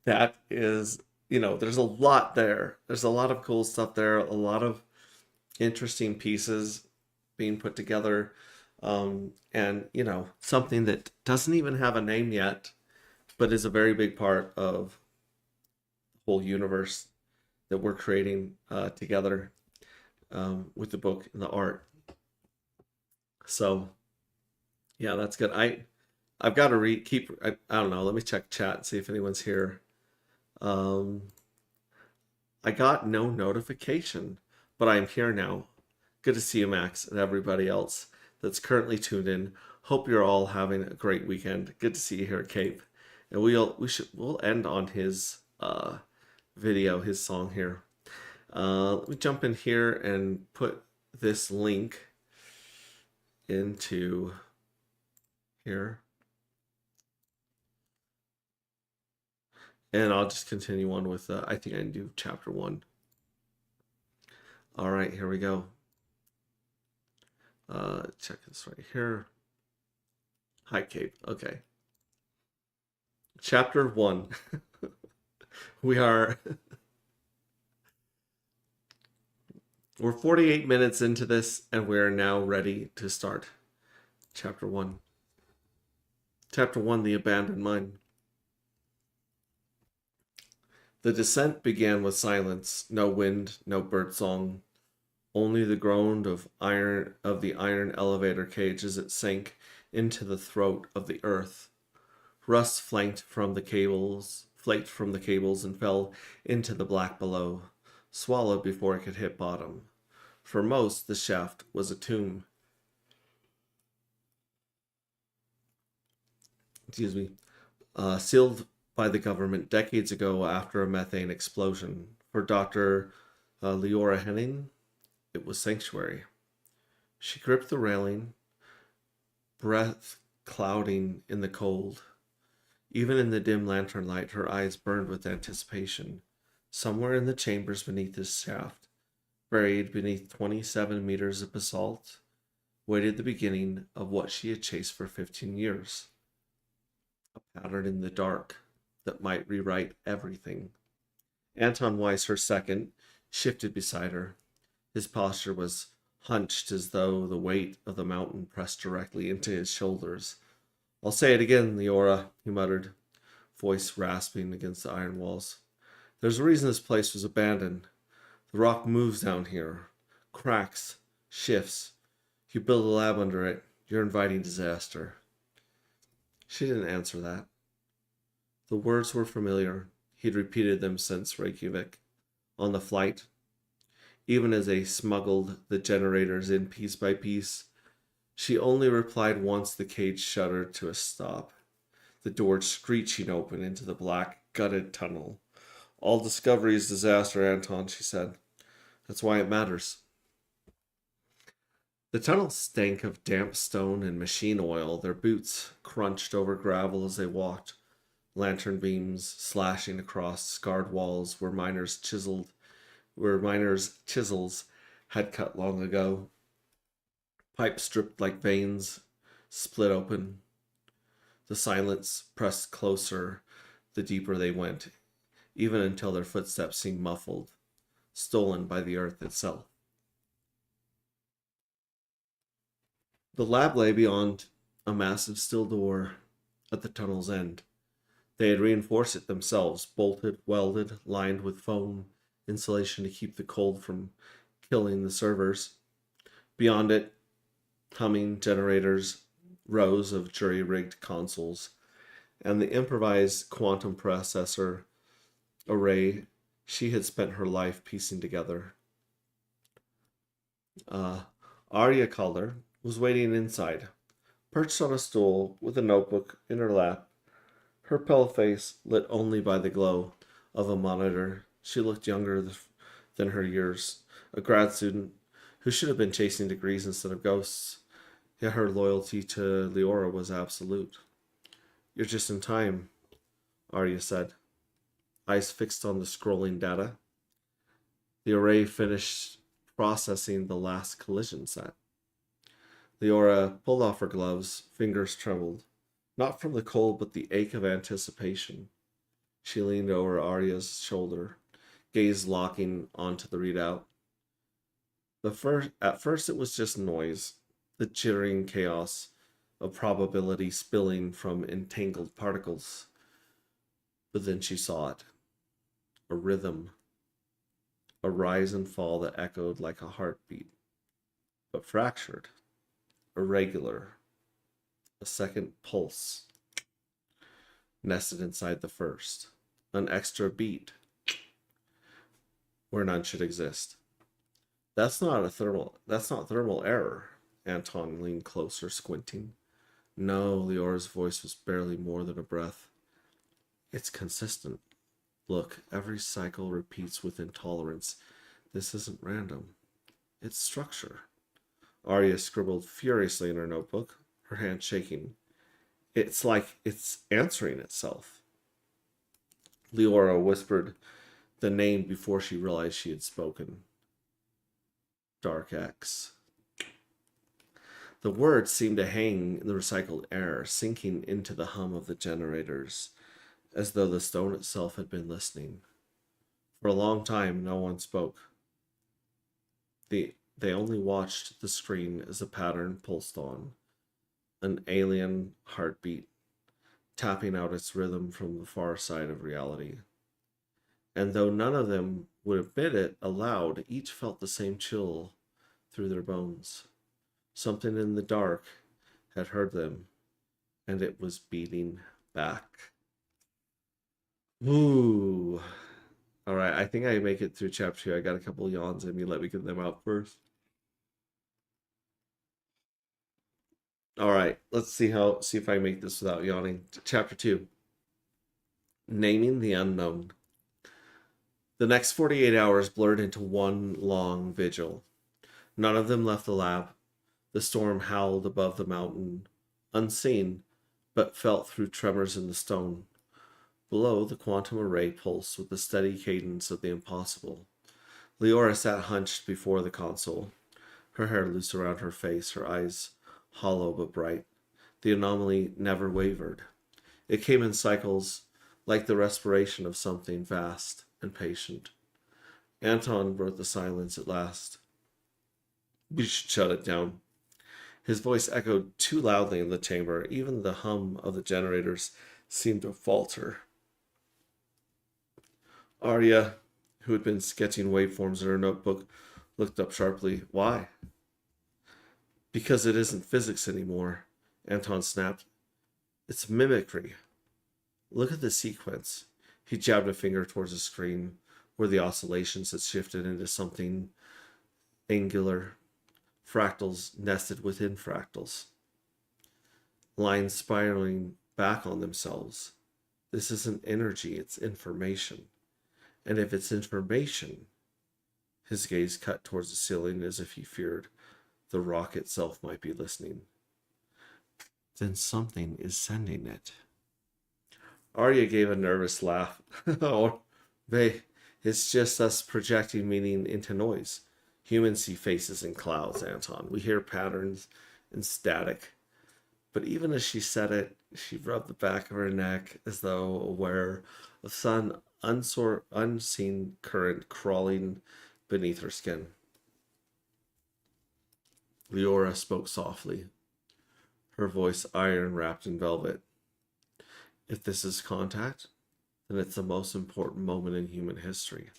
That is, there's a lot there. There's a lot of cool stuff there, a lot of interesting pieces being put together. And something that doesn't even have a name yet, but is a very big part of the whole universe that we're creating together with the book and the art. So yeah, that's good. I've got to I don't know, let me check chat and see if anyone's here. I got no notification, but I am here now. Good to see you, Max, and everybody else that's currently tuned in. Hope you're all having a great weekend. Good to see you here, Cape. And we'll end on his video, his song here. Let me jump in here and put this link into here. And I'll just continue on with, I think I can do chapter 1. All right, here we go. Check this right here. Hi, Cape. Okay. Chapter 1. We're 48 minutes into this, and we're now ready to start chapter 1. Chapter 1, The Abandoned Mine. The descent began with silence, no wind, no birdsong, only the groan of the iron elevator cage as it sank into the throat of the earth. Rust flaked from the cables and fell into the black below, swallowed before it could hit bottom. For most, the shaft was a tomb. Sealed by the government decades ago after a methane explosion. For Dr. Leora Henning, it was sanctuary. She gripped the railing, breath clouding in the cold. Even in the dim lantern light, her eyes burned with anticipation. Somewhere in the chambers beneath this shaft, buried beneath 27 meters of basalt, waited the beginning of what she had chased for 15 years. A pattern in the dark that might rewrite everything. Anton Weiss, her second, shifted beside her. His posture was hunched as though the weight of the mountain pressed directly into his shoulders. I'll say it again, Leora, he muttered, voice rasping against the iron walls. There's a reason this place was abandoned. The rock moves down here, cracks, shifts. You build a lab under it, you're inviting disaster. She didn't answer that. The words were familiar. He'd repeated them since Reykjavik, on the flight. Even as they smuggled the generators in piece by piece, She only replied once the cage shuddered to a stop, the door screeching open into the black, gutted tunnel. All discovery is disaster, Anton, she said. That's why it matters. The tunnel stank of damp stone and machine oil. Their boots crunched over gravel as they walked, lantern beams slashing across scarred walls where miners' chisels had cut long ago. Pipes stripped like veins split open. The silence pressed closer the deeper they went, even until their footsteps seemed muffled, stolen by the earth itself. The lab lay beyond a massive steel door at the tunnel's end. They had reinforced it themselves, bolted, welded, lined with foam insulation to keep the cold from killing the servers. Beyond it, humming generators, rows of jury-rigged consoles, and the improvised quantum processor array she had spent her life piecing together. Arya Calder was waiting inside, perched on a stool with a notebook in her lap, her pale face lit only by the glow of a monitor. She looked younger than her years, a grad student who should have been chasing degrees instead of ghosts, yet her loyalty to Leora was absolute. You're just in time, Arya said, eyes fixed on the scrolling data. The array finished processing the last collision set. Leora pulled off her gloves, fingers trembled, not from the cold but the ache of anticipation. She leaned over Arya's shoulder, gaze locking onto the readout. At first it was just noise, the jittering chaos of probability spilling from entangled particles. But then she saw it. A rhythm. A rise and fall that echoed like a heartbeat, but fractured, irregular. A second pulse nested inside the first. An extra beat where none should exist. That's not thermal error. Anton leaned closer, squinting. No, Leora's voice was barely more than a breath. It's consistent. Look, every cycle repeats with intolerance. This isn't random. It's structure. Arya scribbled furiously in her notebook, her hand shaking. It's like it's answering itself. Leora whispered the name before she realized she had spoken. Dark X. The words seemed to hang in the recycled air, sinking into the hum of the generators, as though the stone itself had been listening. For a long time, no one spoke. They only watched the screen as the pattern pulsed on, an alien heartbeat, tapping out its rhythm from the far side of reality. And though none of them would admit it aloud, each felt the same chill through their bones. Something in the dark had heard them, and it was beating back. Ooh. All right, I think I make it through chapter 2. I got a couple of yawns in me. Let me get them out first. All right, let's see if I make this without yawning. Chapter 2. Naming the Unknown. The next 48 hours blurred into one long vigil. None of them left the lab. The storm howled above the mountain, unseen, but felt through tremors in the stone. Below, the quantum array pulsed with the steady cadence of the impossible. Leora sat hunched before the console, her hair loose around her face, her eyes hollow but bright. The anomaly never wavered. It came in cycles, like the respiration of something vast and patient. Anton broke the silence at last. We should shut it down. His voice echoed too loudly in the chamber. Even the hum of the generators seemed to falter. Arya, who had been sketching waveforms in her notebook, looked up sharply. Why? Because it isn't physics anymore, Anton snapped. It's mimicry. Look at the sequence. He jabbed a finger towards the screen, where the oscillations had shifted into something angular. fractals nested within fractals, lines spiraling back on themselves. This isn't energy, it's information. And if it's information, his gaze cut towards the ceiling as if he feared the rock itself might be listening. Then something is sending it. Arya gave a nervous laugh. Oh, it's just us projecting meaning into noise. Humans see faces in clouds, Anton. We hear patterns and static. But even as she said it, she rubbed the back of her neck as though aware of some unseen current crawling beneath her skin. Leora spoke softly, her voice iron wrapped in velvet. If this is contact, then it's the most important moment in human history.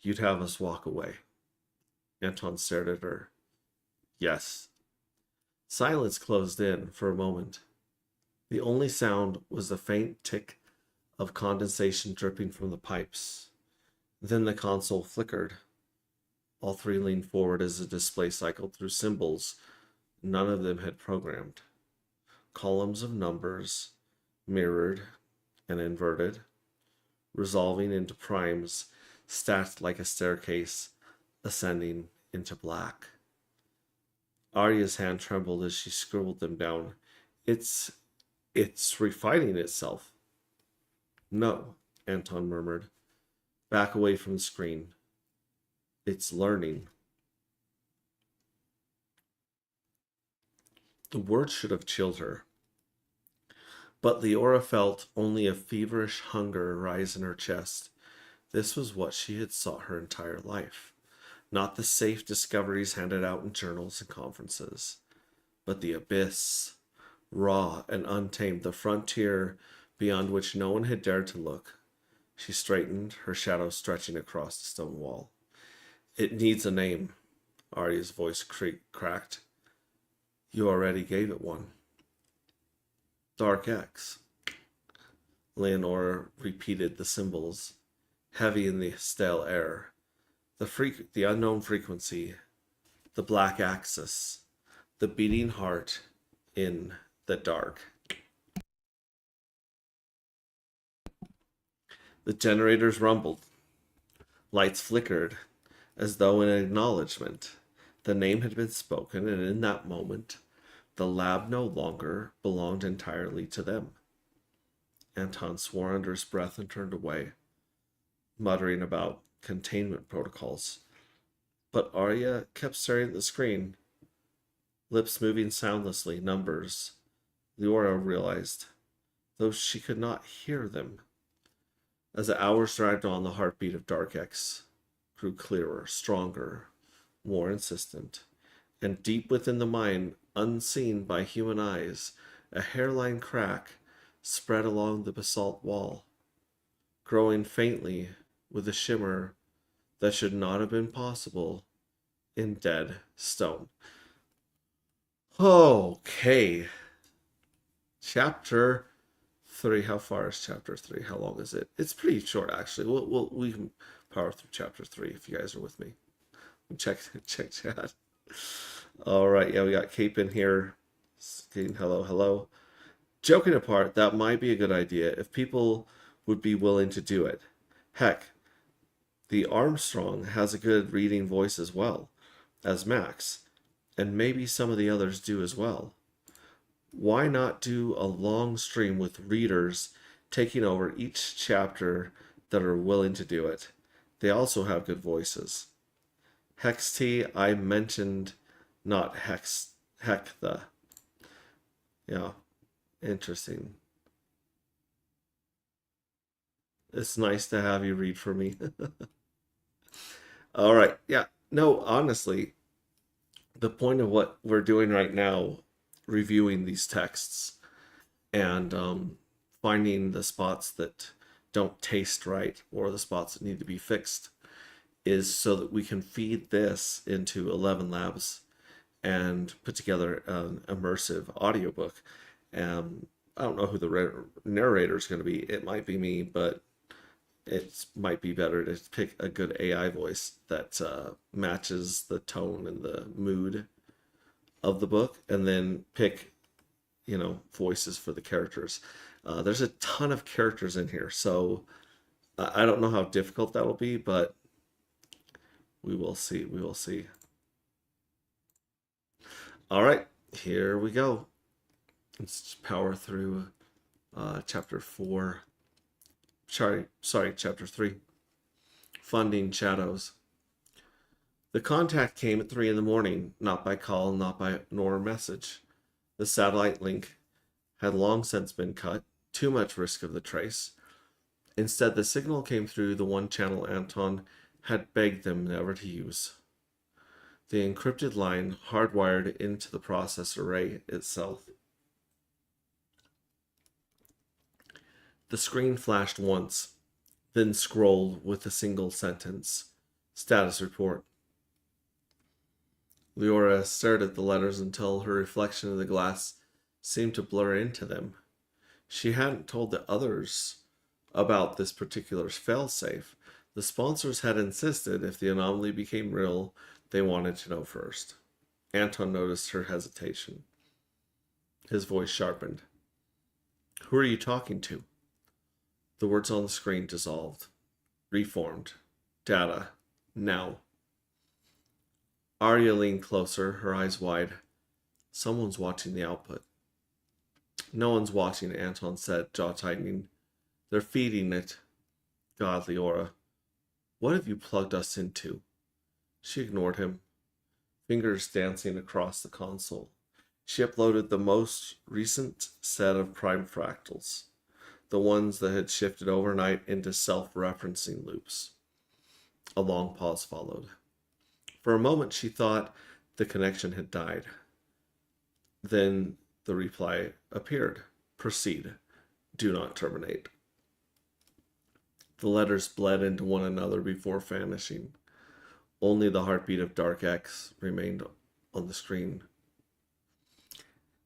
You'd have us walk away. Anton stared at her. Yes. Silence closed in for a moment. The only sound was the faint tick of condensation dripping from the pipes. Then the console flickered. All three leaned forward as the display cycled through symbols none of them had programmed. Columns of numbers, mirrored and inverted, resolving into primes stacked like a staircase, ascending into black. Arya's hand trembled as she scribbled them down. It's refining itself. No, Anton murmured. Back away from the screen. It's learning. The words should have chilled her. But Leora felt only a feverish hunger rise in her chest. This was what she had sought her entire life. Not the safe discoveries handed out in journals and conferences, but the abyss, raw and untamed, the frontier beyond which no one had dared to look. She straightened, her shadow stretching across the stone wall. It needs a name, Arya's voice cracked. You already gave it one. Dark X. Leonora repeated the symbols, heavy in the stale air. The unknown frequency, the black axis, the beating heart in the dark. The generators rumbled. Lights flickered, as though in acknowledgement. The name had been spoken, and in that moment, the lab no longer belonged entirely to them. Anton swore under his breath and turned away, muttering about containment protocols. But Arya kept staring at the screen, lips moving soundlessly, numbers. Leora realized, though she could not hear them. As the hours dragged on, the heartbeat of Dark X grew clearer, stronger, more insistent. And deep within the mind, unseen by human eyes, a hairline crack spread along the basalt wall, growing faintly with a shimmer that should not have been possible in dead stone. Okay. Chapter 3. How far is chapter 3? How long is it? It's pretty short, actually. We can power through chapter 3 if you guys are with me. Check chat. All right, yeah, we got Cape in here. Saying hello. Joking apart, that might be a good idea if people would be willing to do it. Heck, the Armstrong has a good reading voice as well as Max, and maybe some of the others do as well. Why not do a long stream with readers taking over each chapter that are willing to do it? They also have good voices. Hex T, I mentioned not Hektha. Yeah, interesting. It's nice to have you read for me. All right, yeah. No, honestly, the point of what we're doing right now, reviewing these texts and finding the spots that don't taste right or the spots that need to be fixed, is so that we can feed this into 11 Labs and put together an immersive audiobook. I don't know who the narrator is going to be. It might be me, but it might be better to pick a good AI voice that matches the tone and the mood of the book, and then pick, voices for the characters. There's a ton of characters in here, so I don't know how difficult that'll be, but we will see. We will see. All right, here we go. Let's power through chapter 4. Sorry, chapter 3. Funding Shadows. The contact came at 3 in the morning, not by call, nor message. The satellite link had long since been cut, too much risk of the trace. Instead, the signal came through the one channel Anton had begged them never to use. The encrypted line hardwired into the processor array itself. The screen flashed once, then scrolled with a single sentence. Status report. Leora stared at the letters until her reflection in the glass seemed to blur into them. She hadn't told the others about this particular failsafe. The sponsors had insisted if the anomaly became real, they wanted to know first. Anton noticed her hesitation. His voice sharpened. Who are you talking to? The words on the screen dissolved. Reformed. Data. Now. Arya leaned closer, her eyes wide. Someone's watching the output. No one's watching, Anton said, jaw tightening. They're feeding it. God, Leora. What have you plugged us into? She ignored him, fingers dancing across the console. She uploaded the most recent set of prime fractals, the ones that had shifted overnight into self-referencing loops. A long pause followed. For a moment, she thought the connection had died. Then the reply appeared. Proceed. Do not terminate. The letters bled into one another before vanishing. Only the heartbeat of Dark X remained on the screen.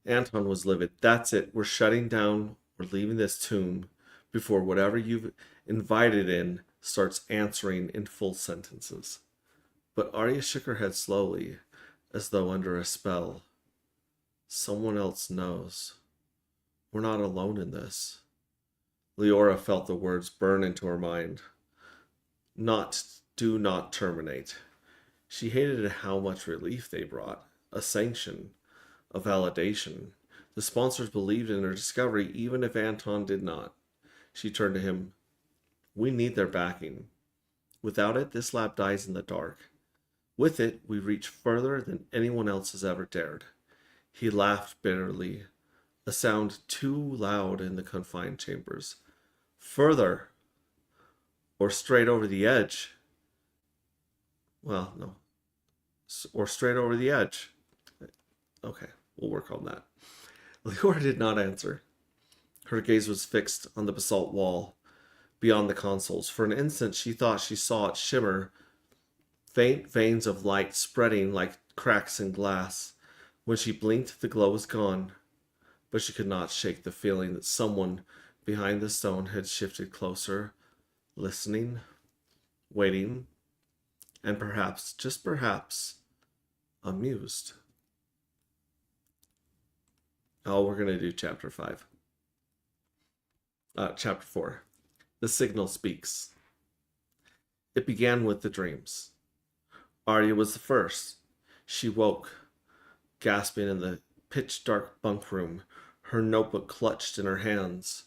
Anton was livid. That's it. We're shutting down. We're leaving this tomb before whatever you've invited in starts answering in full sentences. But Arya shook her head slowly, as though under a spell. Someone else knows. We're not alone in this. Leora felt the words burn into her mind. Do not terminate. She hated how much relief they brought. A sanction. A validation. The sponsors believed in her discovery even if Anton did not. She turned to him. We need their backing. Without it, this lab dies in the dark. With it, we reach further than anyone else has ever dared. He laughed bitterly, a sound too loud in the confined chambers. Further, or straight over the edge. Well, no. Or straight over the edge. Okay, we'll work on that. Leora did not answer. Her gaze was fixed on the basalt wall beyond the consoles. For an instant, she thought she saw it shimmer, faint veins of light spreading like cracks in glass. When she blinked, the glow was gone, but she could not shake the feeling that someone behind the stone had shifted closer, listening, waiting, and perhaps, just perhaps, amused. Oh, we're going to do chapter 5. Chapter 4. The signal speaks. It began with the dreams. Arya was the first. She woke, gasping in the pitch-dark bunk room, her notebook clutched in her hands.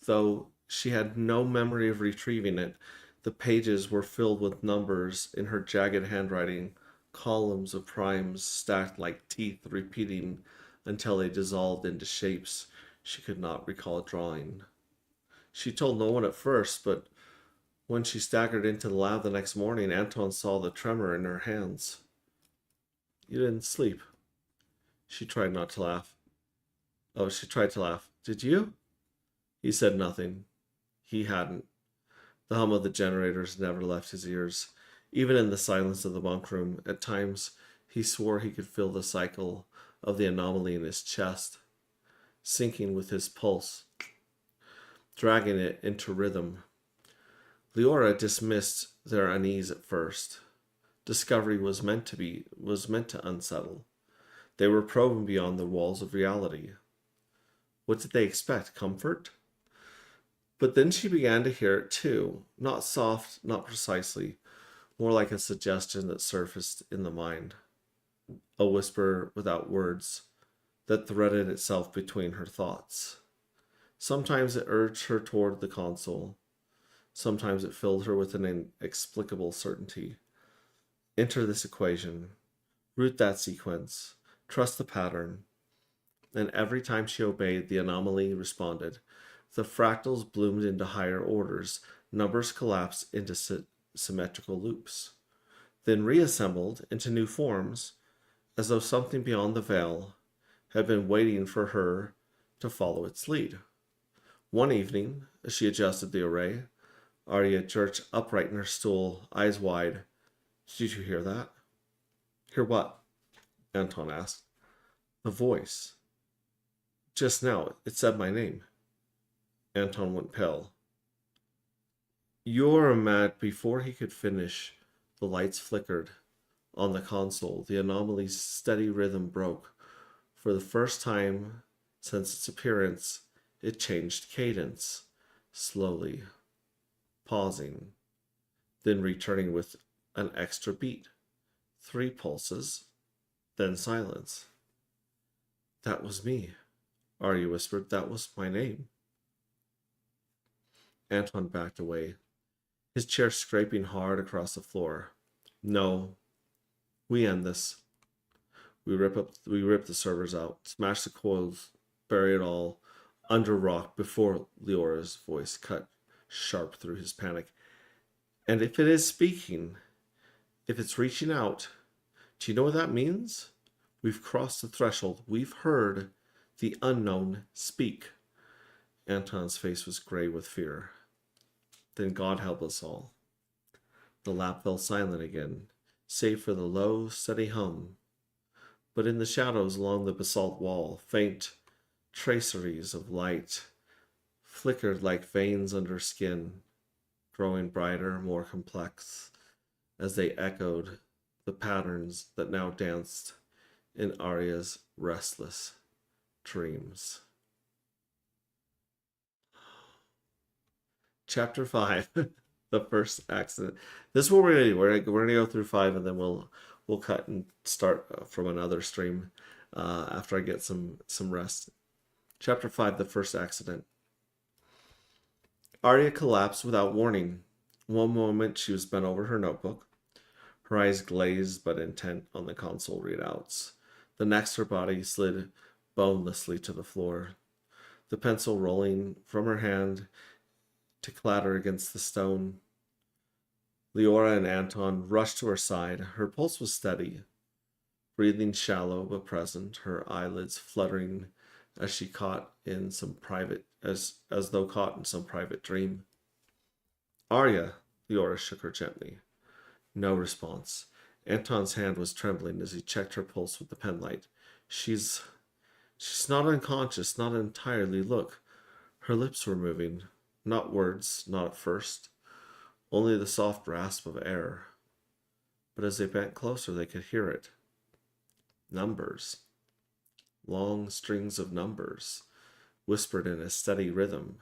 Though she had no memory of retrieving it, the pages were filled with numbers in her jagged handwriting, columns of primes stacked like teeth, repeating until they dissolved into shapes she could not recall drawing. She told no one at first, but when she staggered into the lab the next morning, Anton saw the tremor in her hands. You didn't sleep. She tried not to laugh. Oh, she tried to laugh. Did you? He said nothing. He hadn't. The hum of the generators never left his ears. Even in the silence of the bunk room, at times he swore he could feel the cycle of the anomaly in his chest, syncing with his pulse, dragging it into rhythm. Leora dismissed their unease at first. Discovery was meant to unsettle. They were probing beyond the walls of reality. What did they expect? Comfort? But then she began to hear it too, not soft, not precisely, more like a suggestion that surfaced in the mind, a whisper without words that threaded itself between her thoughts. Sometimes it urged her toward the console, sometimes it filled her with an inexplicable certainty. Enter this equation, root that sequence, trust the pattern, and every time she obeyed, the anomaly responded. The fractals bloomed into higher orders, numbers collapsed into symmetrical loops, then reassembled into new forms, as though something beyond the veil had been waiting for her to follow its lead. One evening, as she adjusted the array, Arya jerked upright in her stool, eyes wide. Did you hear that? Hear what? Anton asked. The voice. Just now, it said my name. Anton went pale. You're mad. Before he could finish, the lights flickered. On the console, the anomaly's steady rhythm broke. For the first time since its appearance, it changed cadence, slowly, pausing, then returning with an extra beat. 3 pulses, then silence. That was me, Arya whispered. That was my name. Anton backed away, his chair scraping hard across the floor. No, we end this. We rip the servers out, smash the coils, bury it all under rock before Leora's voice cut sharp through his panic. And if it is speaking, if it's reaching out, do you know what that means? We've crossed the threshold. We've heard the unknown speak. Anton's face was gray with fear. Then God help us all. The lap fell silent again, save for the low, steady hum. But in the shadows along the basalt wall, faint traceries of light flickered like veins under skin, growing brighter, more complex, as they echoed the patterns that now danced in Arya's restless dreams. Chapter 5, the first accident. This is what we're gonna do. We're gonna go through 5, and then we'll cut and start from another stream after I get some rest. Chapter 5, the first accident. Arya collapsed without warning. One moment she was bent over her notebook, her eyes glazed but intent on the console readouts. The next, her body slid bonelessly to the floor, the pencil rolling from her hand to clatter against the stone. Leora and Anton rushed to her side. Her pulse was steady, breathing shallow but present, her eyelids fluttering as she caught in some private as though caught in some private dream. Arya, Leora shook her gently. No response. Anton's hand was trembling as he checked her pulse with the penlight. She's not unconscious, not entirely. Look, her lips were moving. Not words, not at first. Only the soft rasp of air. But as they bent closer, they could hear it. Numbers. Long strings of numbers, whispered in a steady rhythm,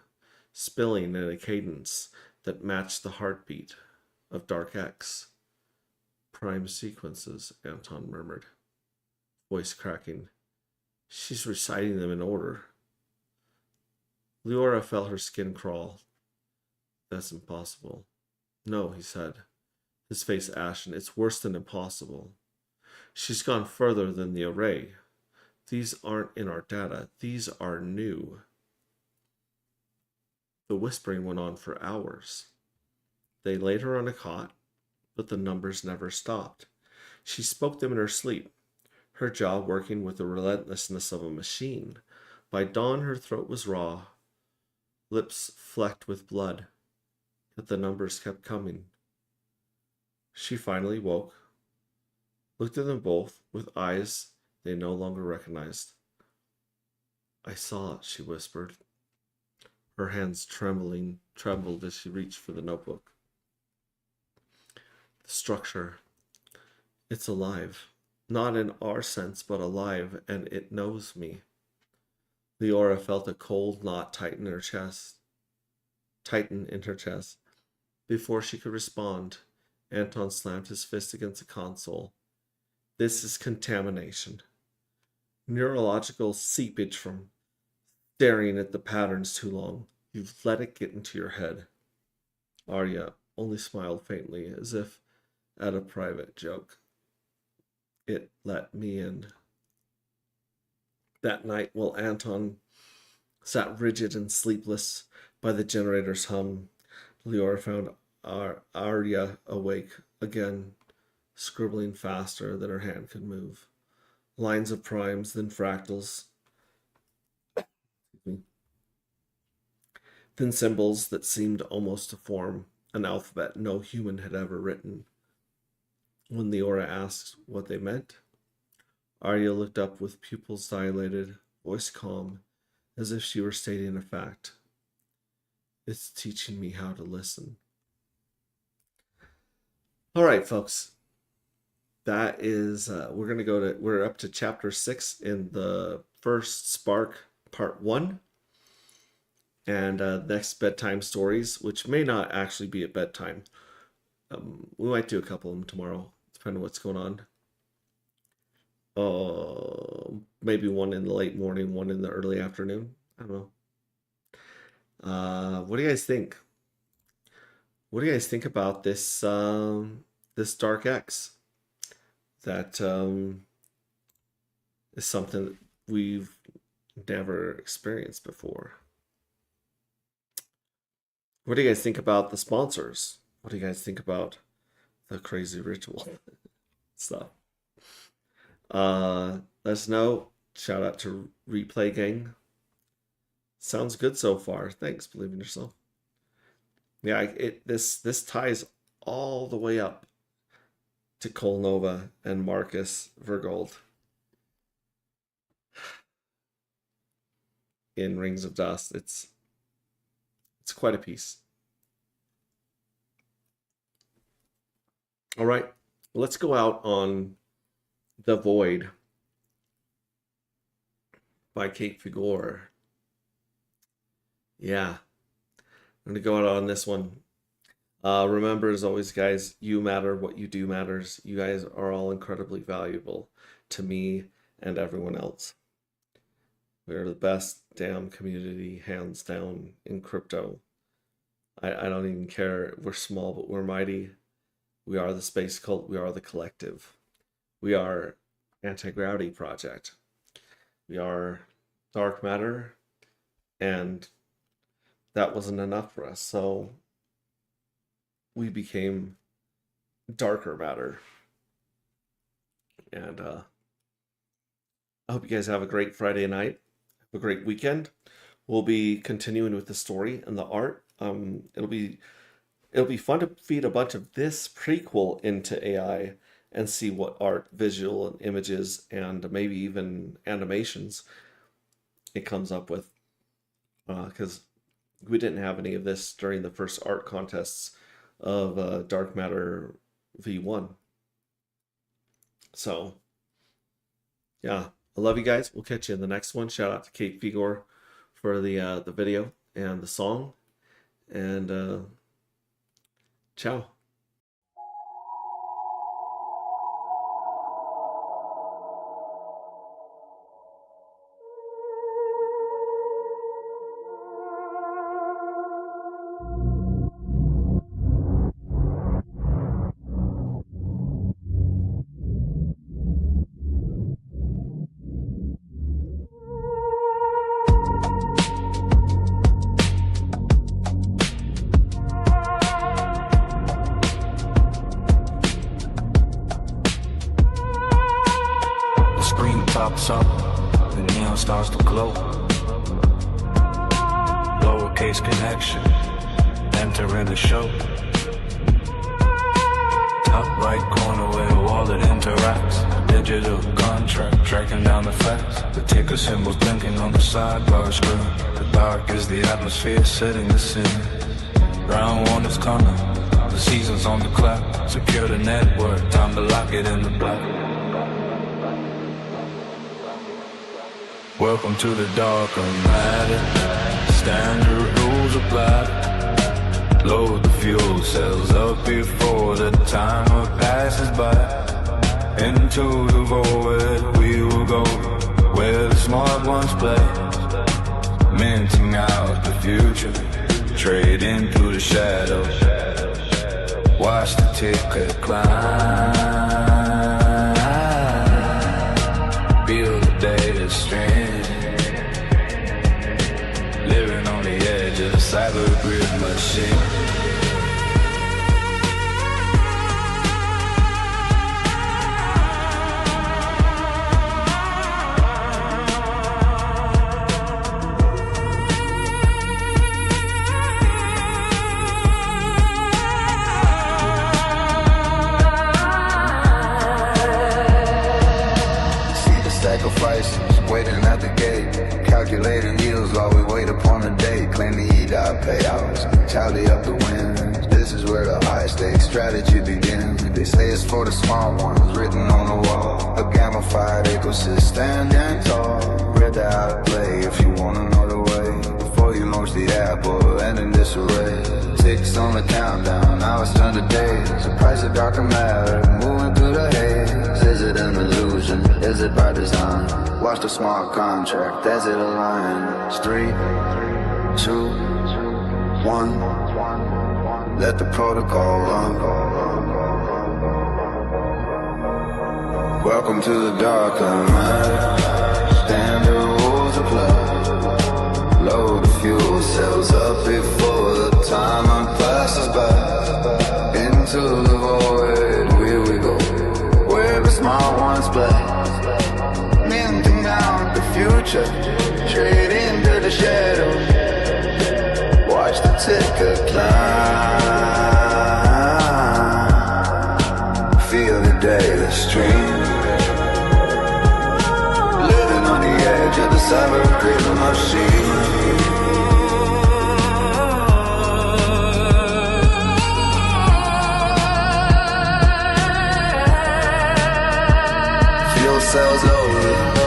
spilling in a cadence that matched the heartbeat of Dark X. Prime sequences, Anton murmured, voice cracking. She's reciting them in order. Leora felt her skin crawl. That's impossible. No, he said, his face ashen. It's worse than impossible. She's gone further than the array. These aren't in our data. These are new. The whispering went on for hours. They laid her on a cot, but the numbers never stopped. She spoke them in her sleep, her jaw working with the relentlessness of a machine. By dawn, her throat was raw, lips flecked with blood, yet the numbers kept coming. She finally woke, looked at them both with eyes they no longer recognized. I saw it, she whispered. Her hands trembled as she reached for the notebook. The structure, it's alive. Not in our sense, but alive, and it knows me. Leora felt a cold knot tighten in her chest. Before she could respond, Anton slammed his fist against the console. This is contamination. Neurological seepage from staring at the patterns too long. You've let it get into your head. Arya only smiled faintly, as if at a private joke. It let me in. That night, while Anton sat rigid and sleepless by the generator's hum, Leora found Arya awake again, scribbling faster than her hand could move. Lines of primes, then fractals, then symbols that seemed almost to form an alphabet no human had ever written. When Leora asked what they meant, Arya looked up with pupils dilated, voice calm, as if she were stating a fact. It's teaching me how to listen. All right, folks. That is, we're up to chapter 6 in the first Spark part 1. And next bedtime stories, which may not actually be at bedtime. We might do a couple of them tomorrow, depending on what's going on. Maybe one in the late morning, one in the early afternoon. I don't know. What do you guys think? What do you guys think about this this Dark X? That is something that we've never experienced before. What do you guys think about the sponsors? What do you guys think about the crazy ritual stuff? Let us know. Shout out to Replay Gang. Sounds good so far. Thanks. Believe in yourself. Yeah, this ties all the way up to Cole Nova and Marcus Vergold in Rings of Dust. It's quite a piece. All right, let's go out on The Void by Kate Figure. Yeah, I'm gonna go out on this one. Remember, as always, guys, you matter. What you do matters. You guys are all incredibly valuable to me and everyone else. We're the best damn community, hands down, in crypto. I don't even care. We're small, but we're mighty. We are the Space Cult. We are the Collective. We are Anti-Gravity Project. We are Dark Matter. And that wasn't enough for us. So we became Darker Matter. And I hope you guys have a great Friday night. Have a great weekend. We'll be continuing with the story and the art. It'll be fun to feed a bunch of this prequel into AI and see what art, visual, and images, and maybe even animations it comes up with. Because we didn't have any of this during the first art contests of Dark Matter V1. So, yeah, I love you guys. We'll catch you in the next one. Shout out to Kate Figure for the video and the song. And ciao. Tops up, the neon starts to glow. Lowercase connection, entering the show. Top right corner where a wallet interacts. Digital contract, tracking down the facts. The ticker symbols blinking on the sidebar screen. The dark is the atmosphere setting the scene. Round one is coming, the the seasons on the clock. Secure the network, time to lock it in the block. Welcome to the darker matter. Standard rules apply. Load the fuel cells up before the timer passes by. Into the void we will go, where the smart ones play. Minting out the future, trade into the shadows. Watch the ticker climb. Feel the data stream. Living on the edge of the cyber grid machine. Sacrifices, waiting at the gate, calculating yields while we wait upon the day. Claim the EDOT payouts, tally up the wins. This is where the high stakes strategy begins. They say it's for the smart ones, written on the wall. A gamified ecosystem standing tall. Read the how to play if you wanna know the way. Before you launch the app or end in disarray. Ticks on the countdown, now it's turned to days. The price of darker matter, moving through the haze. Is it an illusion? Is it by design? Watch the smart contract as it aligns. 3, 2, 1. Let the protocol run. Welcome to the darker matter. Standard rules apply. Load the fuel cells up before the timer passes by. Into the void, here we go, where the smart ones play. Minting out the future, trade into the shadows. Watch the ticker climb. Feel the data stream. Living on the edge of the cyber grid machine. Fuel cells loaded.